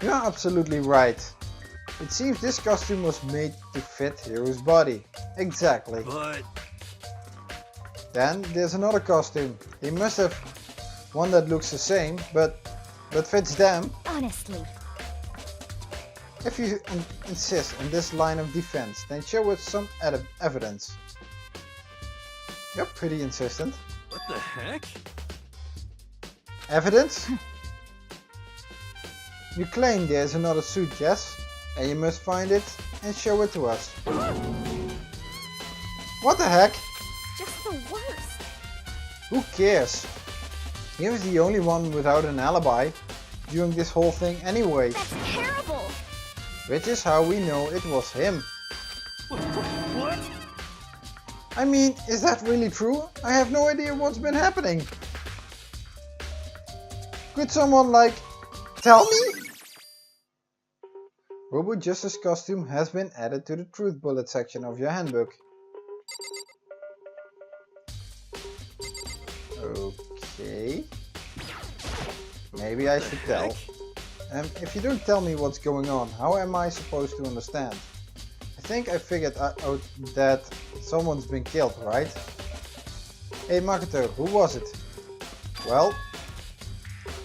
Speaker 1: You are absolutely right. It seems this costume was made to fit Hiro's body. Exactly.
Speaker 2: But...
Speaker 1: Then there's another costume. They must have one that looks the same, but fits them.
Speaker 4: Honestly.
Speaker 1: If you insist on this line of defense, then show us some evidence. You're pretty insistent.
Speaker 2: what the heck?
Speaker 1: Evidence? You claim there's another suit, yes? And you must find it and show it to us. What the heck?
Speaker 3: Just the worst.
Speaker 1: Who cares? He was the only one without an alibi during this whole thing anyway.
Speaker 4: That's terrible.
Speaker 1: Which is how we know it was him.
Speaker 2: What?
Speaker 1: I mean, is that really true? I have no idea what's been happening. Could someone tell me? Robo Justice costume has been added to the truth bullet section of your handbook. Okay. Maybe I should tell. If you don't tell me what's going on, how am I supposed to understand? I think I figured out that someone's been killed, right? Hey Makoto, who was it? Well,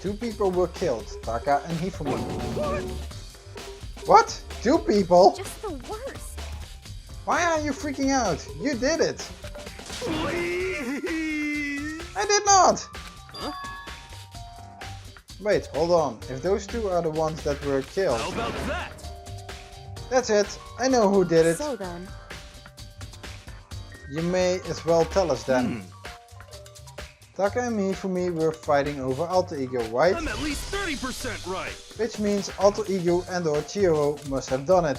Speaker 1: 2 people were killed, Taka and Hifumi. What? 2 people?
Speaker 3: Just the worst.
Speaker 1: Why are you freaking out? You did it!
Speaker 2: Please!
Speaker 1: I did not!
Speaker 2: Huh?
Speaker 1: Wait, hold on. If those 2 are the ones that were killed...
Speaker 2: How about that?
Speaker 1: That's it. I know who did it.
Speaker 3: So then.
Speaker 1: You may as well tell us then. Taka and Hifumi were fighting over Alter Ego, right?
Speaker 2: I'm at least 30% right.
Speaker 1: Which means Alter Ego and or Chihiro must have done it.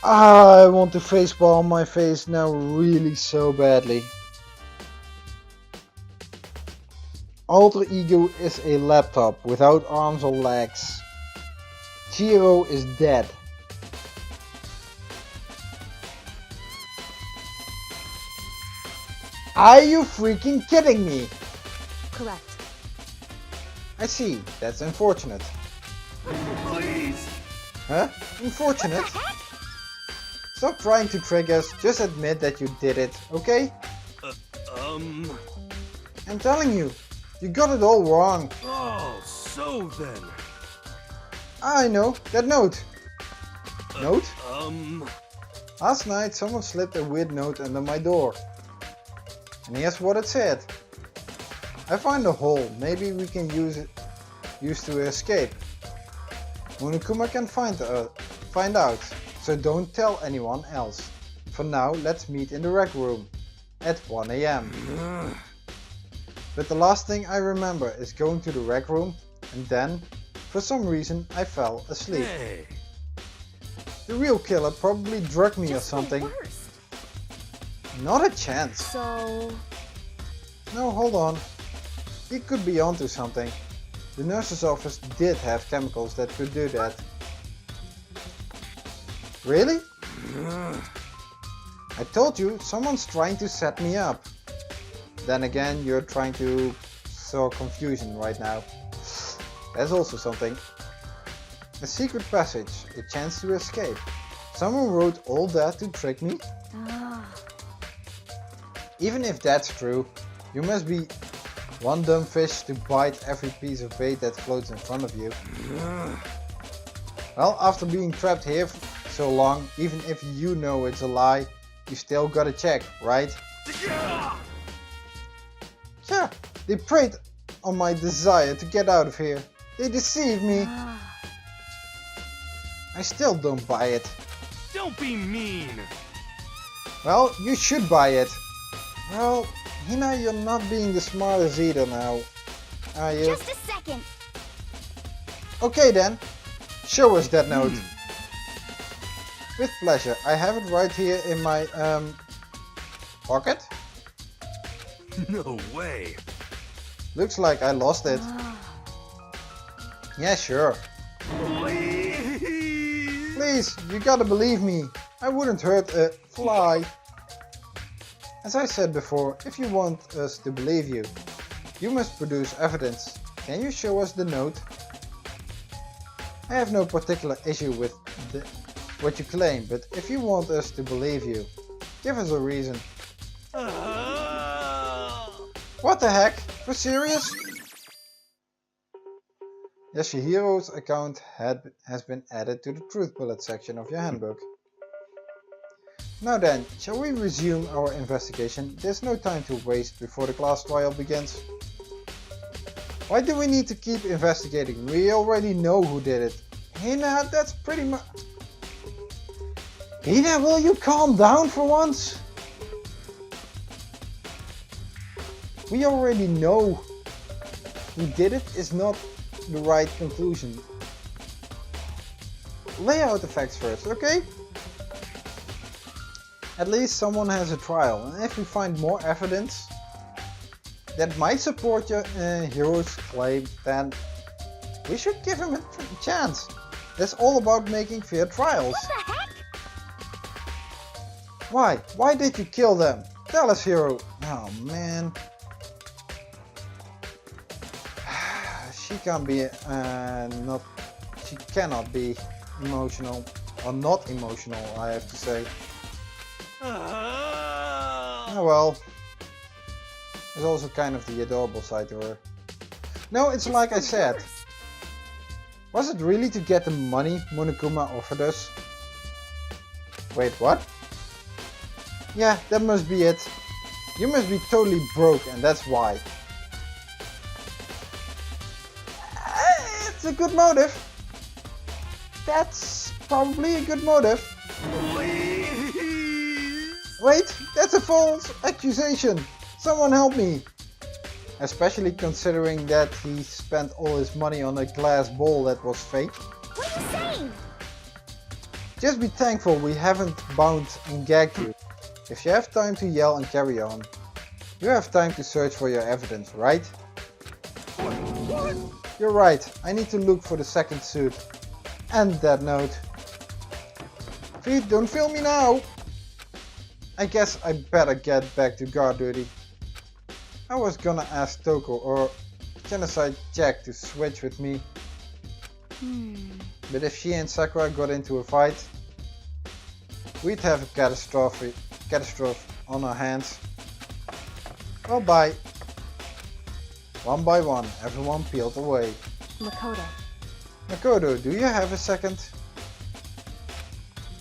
Speaker 1: I want to facepalm my face now really so badly. Alter Ego is a laptop without arms or legs. Chihiro is dead. Are you freaking kidding me?
Speaker 3: Correct.
Speaker 1: I see, that's unfortunate.
Speaker 2: Please!
Speaker 1: Huh? Unfortunate? Stop trying to trick us, just admit that you did it, okay? I'm telling you, you got it all wrong.
Speaker 2: Oh, so then.
Speaker 1: I know, that note. Note? Last night someone slipped a weird note under my door. And here's what it said. I find a hole, maybe we can use to escape. Monokuma can find out, so don't tell anyone else. For now, let's meet in the rec room at 1 AM. But the last thing I remember is going to the rec room and then, for some reason, I fell asleep.
Speaker 2: Hey.
Speaker 1: The real killer probably drugged me or something.
Speaker 3: The worst.
Speaker 1: Not a chance.
Speaker 3: So...
Speaker 1: No, hold on. He could be onto something. The nurse's office did have chemicals that could do that. Really? I told you, someone's trying to set me up. Then again, you're trying to sow confusion right now. That's also something. A secret passage, a chance to escape. Someone wrote all that to trick me? Even if that's true, you must be one dumb fish to bite every piece of bait that floats in front of you. Well, after being trapped here for so long, even if you know it's a lie, you still gotta check, right? Yeah, they preyed on my desire to get out of here. They deceived me. I still don't buy it.
Speaker 2: Don't be mean.
Speaker 1: Well, you should buy it. Well, Hina, you're not being the smartest either now, are you?
Speaker 4: Just a second.
Speaker 1: Okay then, show us that note. With pleasure. I have it right here in my pocket.
Speaker 2: No way.
Speaker 1: Looks like I lost it. Yeah, sure.
Speaker 2: Please.
Speaker 1: Please, you gotta believe me. I wouldn't hurt a fly. As I said before, if you want us to believe you, you must produce evidence. Can you show us the note? I have no particular issue with what you claim, but if you want us to believe you, give us a reason. What the heck? For serious? Yashihiro's account has been added to the truth bullet section of your handbook. Now then, shall we resume our investigation? There's no time to waste before the class trial begins. Why do we need to keep investigating? We already know who did it. Hina, that's pretty much... Hina, will you calm down for once? We already know who did it is not the right conclusion. Lay out the facts first, okay? At least someone has a trial, and if we find more evidence that might support your hero's claim, then we should give him a chance. That's all about making fair trials.
Speaker 4: What the heck?
Speaker 1: Why? Why did you kill them? Tell us, Hiro. Oh man. She can't be she cannot be emotional, or not emotional, I have to say. Oh well. There's also kind of the adorable side to her. No, it's like I said. Was it really to get the money Monokuma offered us? Wait, what? Yeah, that must be it. You must be totally broke, and that's why. It's a good motive. That's probably a good motive.
Speaker 2: Please.
Speaker 1: Wait, that's a false accusation. Someone help me. Especially considering that he spent all his money on a glass ball that was fake.
Speaker 4: What are you saying?
Speaker 1: Just be thankful we haven't bound and gagged you. If you have time to yell and carry on, you have time to search for your evidence, right?
Speaker 2: What?
Speaker 1: You're right, I need to look for the second suit. And that note. Feet, don't film me now! I guess I better get back to guard duty. I was gonna ask Toko or Genocide Jack to switch with me. But if she and Sakura got into a fight, we'd have a catastrophe on our hands. Well, bye. One by one, everyone peeled away.
Speaker 3: Makoto.
Speaker 1: Makoto, do you have a second?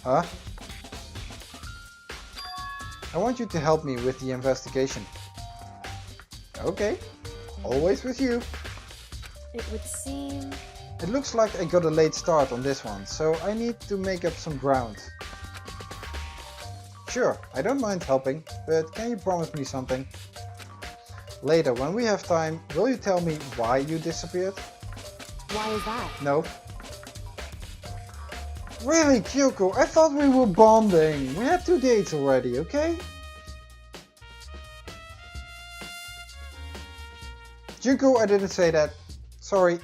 Speaker 1: Huh? I want you to help me with the investigation. Okay, always with you.
Speaker 3: It would seem...
Speaker 1: It looks like I got a late start on this one, so I need to make up some ground. Sure, I don't mind helping, but can you promise me something? Later, when we have time, will you tell me why you disappeared?
Speaker 3: Why is that?
Speaker 1: No. Really, Kyoko, I thought we were bonding. We had 2 dates already, okay? Junko, I didn't say that. Sorry.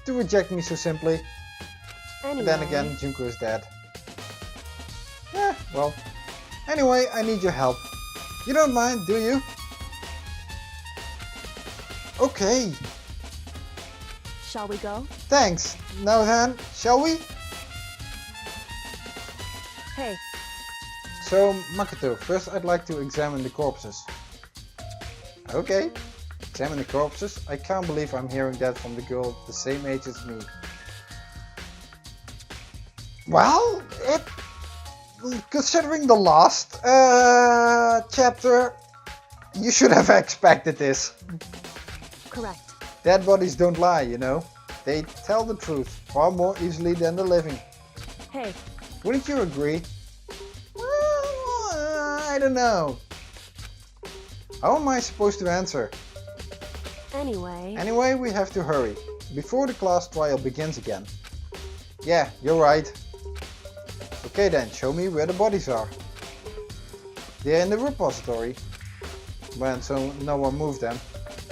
Speaker 1: To reject me so simply.
Speaker 3: Anyway.
Speaker 1: But then again, Junko is dead. Yeah, well. Anyway, I need your help. You don't mind, do you? Okay.
Speaker 3: Shall we go?
Speaker 1: Thanks. Now then, shall we?
Speaker 3: Hey.
Speaker 1: So, Makoto, first I'd like to examine the corpses. Okay. Examine the corpses? I can't believe I'm hearing that from the girl the same age as me. Well, considering the last chapter, you should have expected this.
Speaker 3: Correct.
Speaker 1: Dead bodies don't lie, you know. They tell the truth far more easily than the living.
Speaker 3: Hey,
Speaker 1: Wouldn't you agree? Well, I don't know. How am I supposed to answer?
Speaker 3: anyway,
Speaker 1: We have to hurry, before the class trial begins again. Yeah, you're right. Okay then, show me where the bodies are. They're in the repository. When so no one moved them.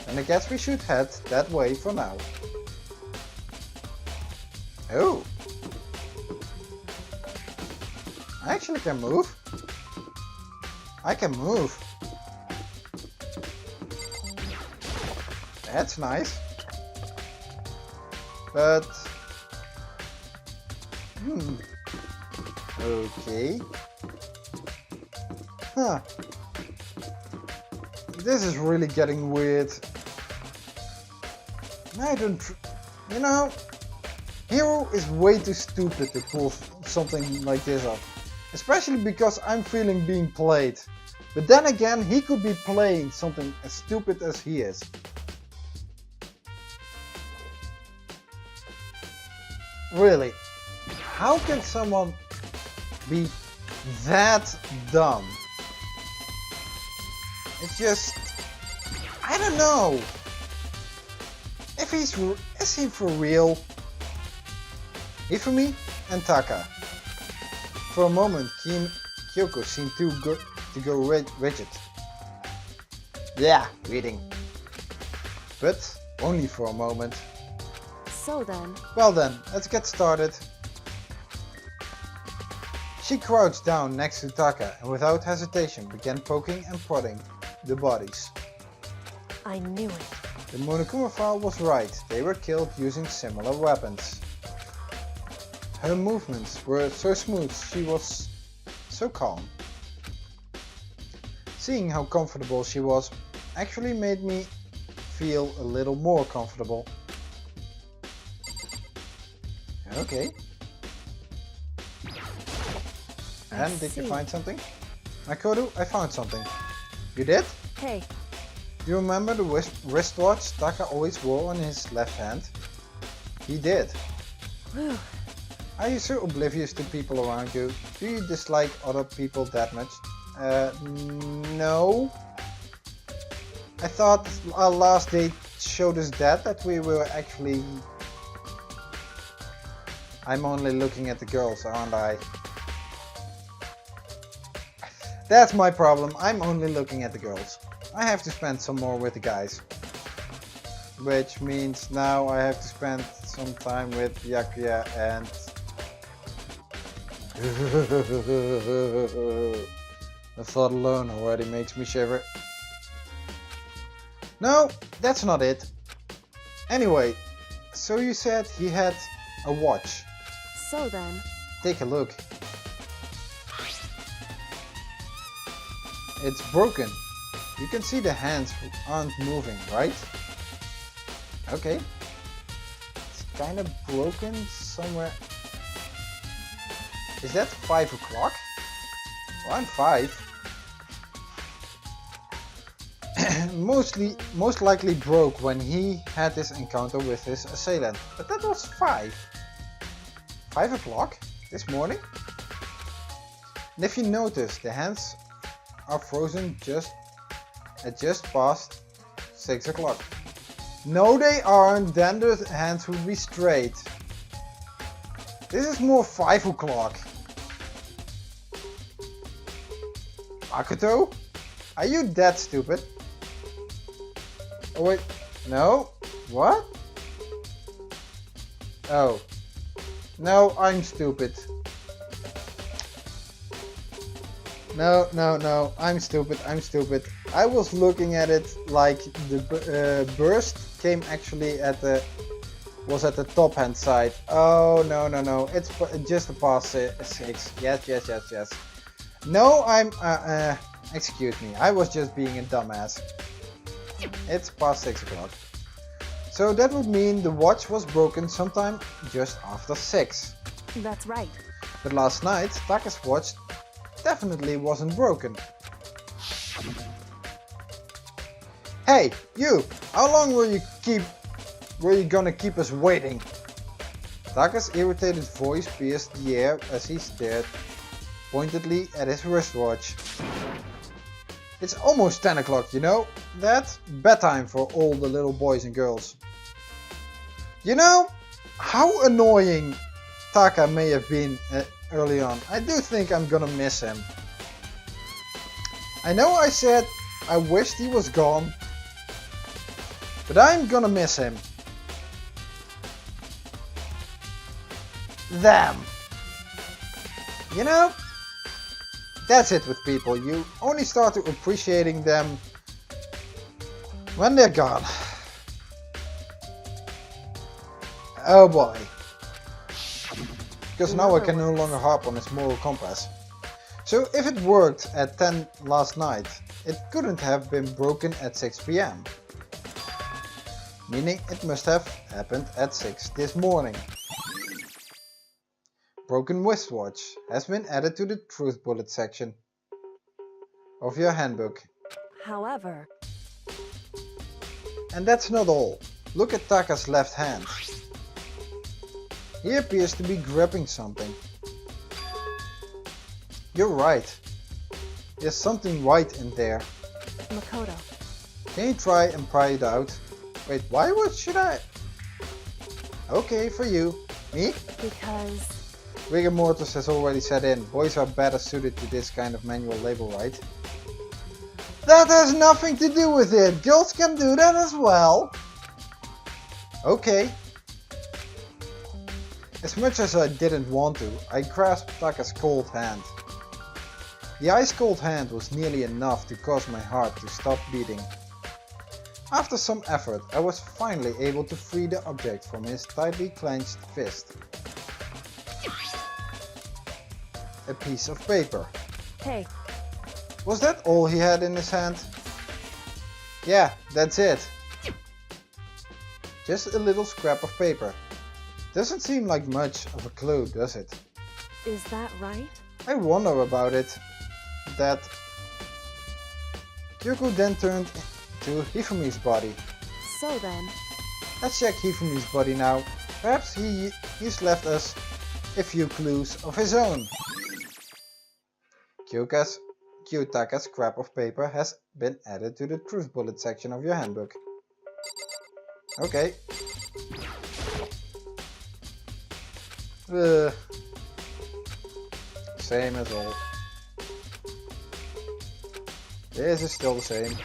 Speaker 1: And I guess we should head that way for now. Oh. I actually can move. I can move. That's nice. But... Okay. Huh. This is really getting weird. I don't... You know... Hiro is way too stupid to pull something like this up. Especially because I'm feeling being played. But then again, he could be playing something as stupid as he is. Really, how can someone be that dumb? It's just, I don't know. If is he for real? Hifumi and Taka. For a moment, Kyoko seemed to go rigid. Yeah, reading. But only for a moment.
Speaker 3: so then,
Speaker 1: Well then, let's get started. She crouched down next to Taka and without hesitation began poking and prodding the bodies.
Speaker 3: I knew it.
Speaker 1: The Monokuma file was right, they were killed using similar weapons. Her movements were so smooth, she was so calm. Seeing how comfortable she was actually made me feel a little more comfortable. Okay. And did you find something? Makoto, I found something. You did?
Speaker 3: Hey,
Speaker 1: You remember the wristwatch Taka always wore on his left hand? He did.
Speaker 3: whew,
Speaker 1: Are you so oblivious to people around you? Do you dislike other people that much? No. I thought our last date showed us that we were actually... I'm only looking at the girls, aren't I? That's my problem, I'm only looking at the girls. I have to spend some more with the guys. Which means now I have to spend some time with Yakuya and... The thought alone already makes me shiver. No, that's not it. Anyway, so you said he had a watch.
Speaker 3: so then,
Speaker 1: Take a look. It's broken. You can see the hands aren't moving, right? Okay. It's kind of broken somewhere. Is that 5 o'clock? Around 5. Most likely broke when he had this encounter with his assailant. But that was 5. 5 o'clock this morning? And if you notice, the hands are frozen just past 6 o'clock. No, they aren't, then the hands would be straight. This is more 5 o'clock. Makoto? Are you that stupid? Oh wait, no? What? Oh. No, I'm stupid. No, I'm stupid. I was looking at it like the burst came actually was at the top hand side. Oh, no, it's just past 6. Yes. No, excuse me, I was just being a dumbass. It's past 6 o'clock. So that would mean the watch was broken sometime just after 6.
Speaker 3: that's right.
Speaker 1: But last night, Taka's watch definitely wasn't broken. Hey, you! How long were you gonna keep us waiting? Taka's irritated voice pierced the air as he stared pointedly at his wristwatch. It's almost 10 o'clock, you know? That's bedtime for all the little boys and girls. You know how annoying Taka may have been early on. I do think I'm gonna miss him. I know I said I wished he was gone, but I'm gonna miss him. Them. You know, that's it with people. You only start to appreciating them when they're gone. Oh boy. Because now I can no longer harp on his moral compass. So if it worked at 10 last night, it couldn't have been broken at 6 PM. Meaning it must have happened at 6 this morning. Broken wristwatch has been added to the truth bullet section of your handbook.
Speaker 3: However,
Speaker 1: and that's not all. Look at Taka's left hand. He appears to be grabbing something. You're right. There's something white in there.
Speaker 3: Makoto.
Speaker 1: Can you try and pry it out? Wait, why should I? Okay, for you. Me?
Speaker 3: Because...
Speaker 1: Rigor mortis has already set in. Boys are better suited to this kind of manual labor, right? That has nothing to do with it. Girls can do that as well. Okay. As much as I didn't want to, I grasped Taka's cold hand. The ice cold hand was nearly enough to cause my heart to stop beating. After some effort, I was finally able to free the object from his tightly clenched fist. A piece of paper.
Speaker 3: Hey.
Speaker 1: Was that all he had in his hand? Yeah, that's it. Just a little scrap of paper. Doesn't seem like much of a clue, does it?
Speaker 3: Is that right?
Speaker 1: I wonder about it. That... Kyoko then turned to Hifumi's body.
Speaker 3: So then...
Speaker 1: Let's check Hifumi's body now. Perhaps he's left us a few clues of his own. Kyotaka's scrap of paper has been added to the truth bullet section of your handbook. Okay. Same as all. This is still the same.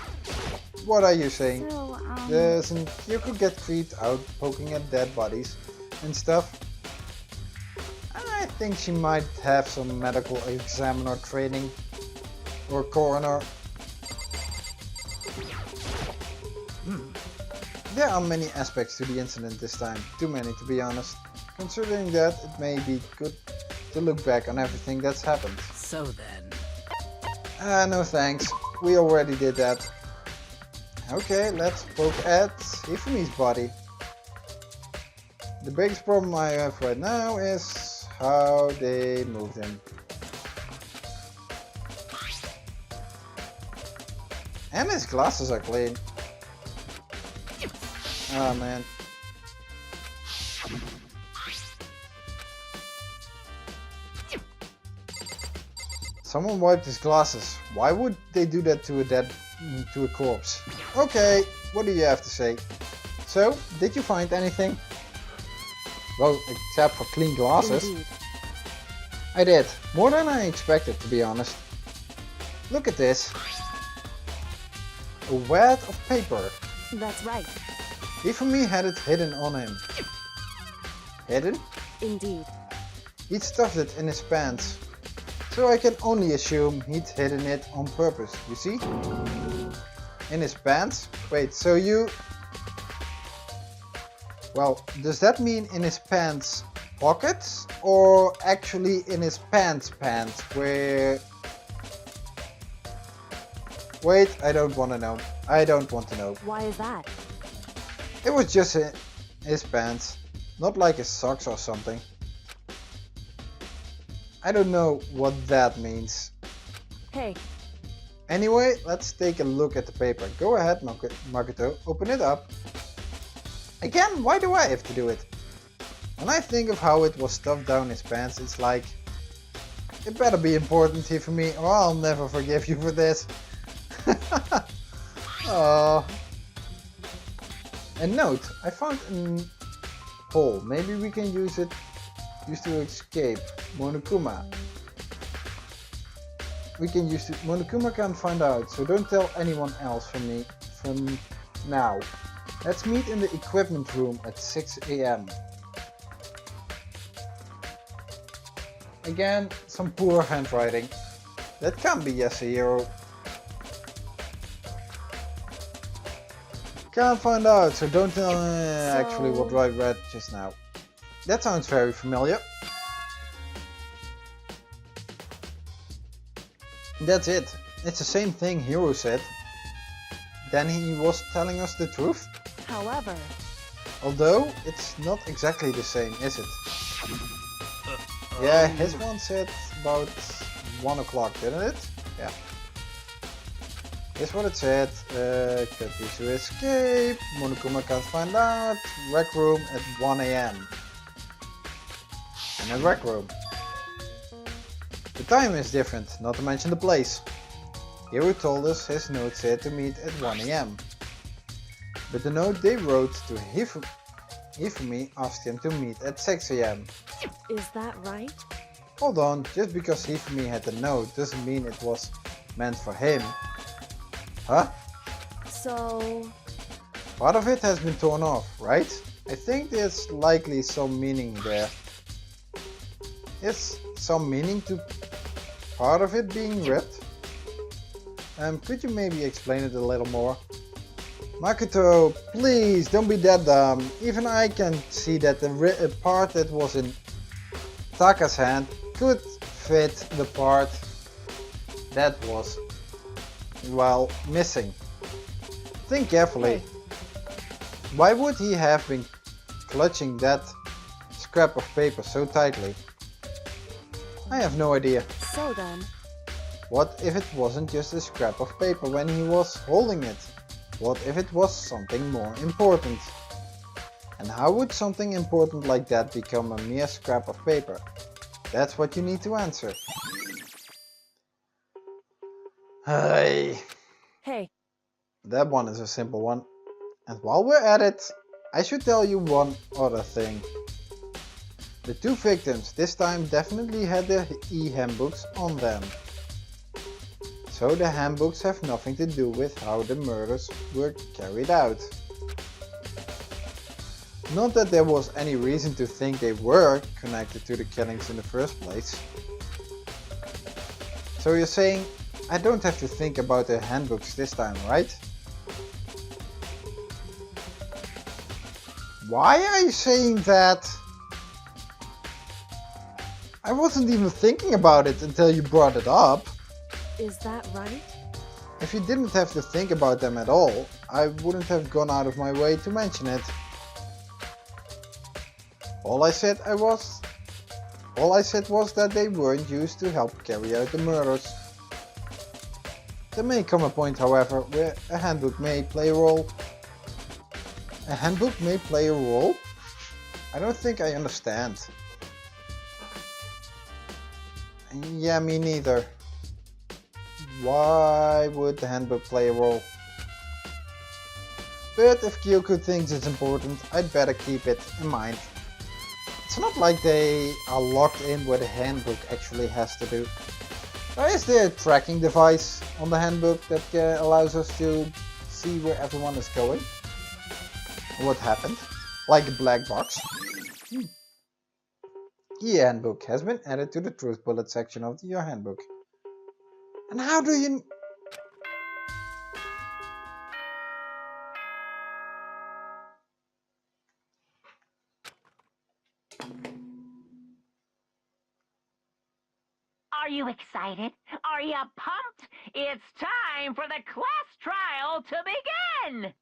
Speaker 1: What are you saying?
Speaker 4: So,
Speaker 1: Doesn't Kyoko get creeped out poking at dead bodies and stuff? I think she might have some medical examiner training. Or coroner. There are many aspects to the incident this time. Too many, to be honest. Considering that, it may be good to look back on everything that's happened.
Speaker 5: So then...
Speaker 1: No thanks. We already did that. Okay, let's poke at Hifumi's body. The biggest problem I have right now is how they moved him. And his glasses are clean. Oh man. Someone wiped his glasses. Why would they do that to a corpse? Okay, what do you have to say? So, did you find anything? Well, except for clean glasses.
Speaker 3: Indeed.
Speaker 1: I did. More than I expected, to be honest. Look at this. A wad of paper.
Speaker 3: That's right.
Speaker 1: Hifumi had it hidden on him. Hidden?
Speaker 3: Indeed.
Speaker 1: He'd stuffed it in his pants. So I can only assume he'd hidden it on purpose, you see? In his pants? Wait, so you... Well, does that mean in his pants pockets? Or actually in his pants where... Wait, I don't want to know. I don't want to know.
Speaker 3: Why is that?
Speaker 1: It was just his pants. Not like his socks or something. I don't know what that means.
Speaker 3: Hey,
Speaker 1: Anyway, let's take a look at the paper. Go ahead, Makoto, open it up. Again, why do I have to do it? When I think of how it was stuffed down his pants, it's like, it better be important here for me or I'll never forgive you for this. Oh. A note. I found a hole. Maybe we can use it to escape Monokuma. Monokuma can't find out, so don't tell anyone else from now. Let's meet in the equipment room at 6 AM. Again, some poor handwriting. That can't be Hiro. Can't find out, so don't tell actually what I read just now. That sounds very familiar. That's it. It's the same thing Hiro said. Then he was telling us the truth.
Speaker 3: however,
Speaker 1: Although, it's not exactly the same, is it? Yeah, his one said about 1 o'clock, didn't it? Yeah. Here's what it said. Could be to escape. Monokuma can't find out. Rec room at 1 AM. In a rec room. The time is different, not to mention the place. Hiro told us his note said to meet at 1 AM. But the note they wrote to Hifumi asked him to meet at 6 AM.
Speaker 3: is that right?
Speaker 1: Hold on, just because Hifumi had the note doesn't mean it was meant for him. Huh?
Speaker 3: So,
Speaker 1: Part of it has been torn off, right? I think there's likely some meaning there. Is some meaning to part of it being ripped? Could you maybe explain it a little more? Makoto, please don't be that dumb. Even I can see that the part that was in Taka's hand could fit the part that was, well, missing. Think carefully.
Speaker 3: Hey.
Speaker 1: Why would he have been clutching that scrap of paper so tightly? I have no idea.
Speaker 3: so then,
Speaker 1: What if it wasn't just a scrap of paper when he was holding it? What if it was something more important? And how would something important like that become a mere scrap of paper? That's what you need to answer. Hey,
Speaker 3: hey,
Speaker 1: that one is a simple one. And while we're at it, I should tell you one other thing. The two victims this time definitely had their e-handbooks on them. So the handbooks have nothing to do with how the murders were carried out. Not that there was any reason to think they were connected to the killings in the first place. So you're saying I don't have to think about the handbooks this time, right? Why are you saying that? I wasn't even thinking about it until you brought it up.
Speaker 3: is that right?
Speaker 1: If you didn't have to think about them at all, I wouldn't have gone out of my way to mention it. All I said was that they weren't used to help carry out the murders. There may come a point, however, where a handbook may play a role. A handbook may play a role? I don't think I understand. Yeah, me neither. Why would the handbook play a role? But if Kyoko thinks it's important, I'd better keep it in mind. It's not like they are locked in where the handbook actually has to do. Or is there a tracking device on the handbook that allows us to see where everyone is going? What happened? Like a black box? E-handbook has been added to the truth bullet section of your handbook. And how do you...
Speaker 5: Are you excited? Are you pumped? It's time for the class trial to begin!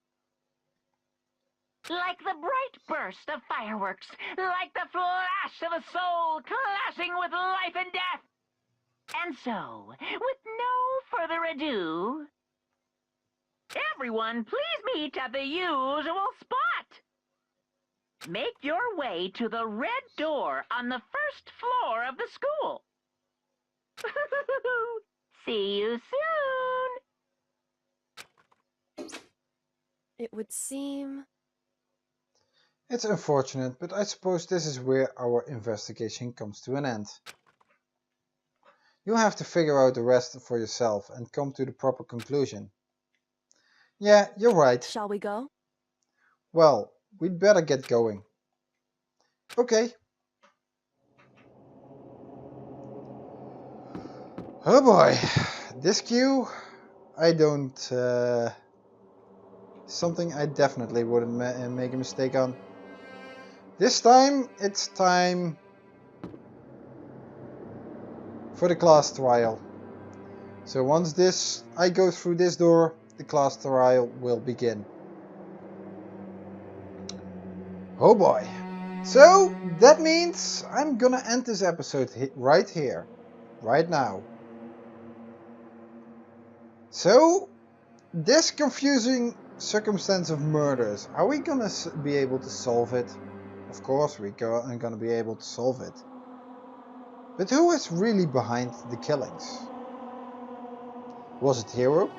Speaker 5: Like the bright burst of fireworks, like the flash of a soul clashing with life and death. And so, with no further ado, everyone please meet at the usual spot. Make your way to the red door on the first floor of the school. See you soon.
Speaker 3: It would seem...
Speaker 1: It's unfortunate, but I suppose this is where our investigation comes to an end. You'll have to figure out the rest for yourself and come to the proper conclusion. Yeah, you're right.
Speaker 3: Shall we go?
Speaker 1: Well, we'd better get going. Okay. Oh boy, this queue, I don't... something I definitely wouldn't make a mistake on. This time, it's time for the class trial. So once I go through this door, the class trial will begin. Oh boy. So that means I'm gonna end this episode right here, right now. So, this confusing circumstance of murders, are we gonna be able to solve it? Of course we're gonna be able to solve it. But who is really behind the killings? Was it Hiro?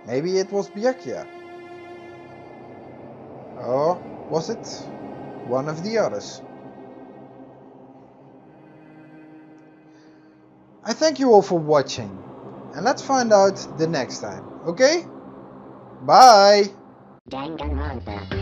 Speaker 1: Maybe it was Byakuya. Or was it one of the others? I thank you all for watching. And let's find out the next time, okay? Bye!
Speaker 5: Danganronpa.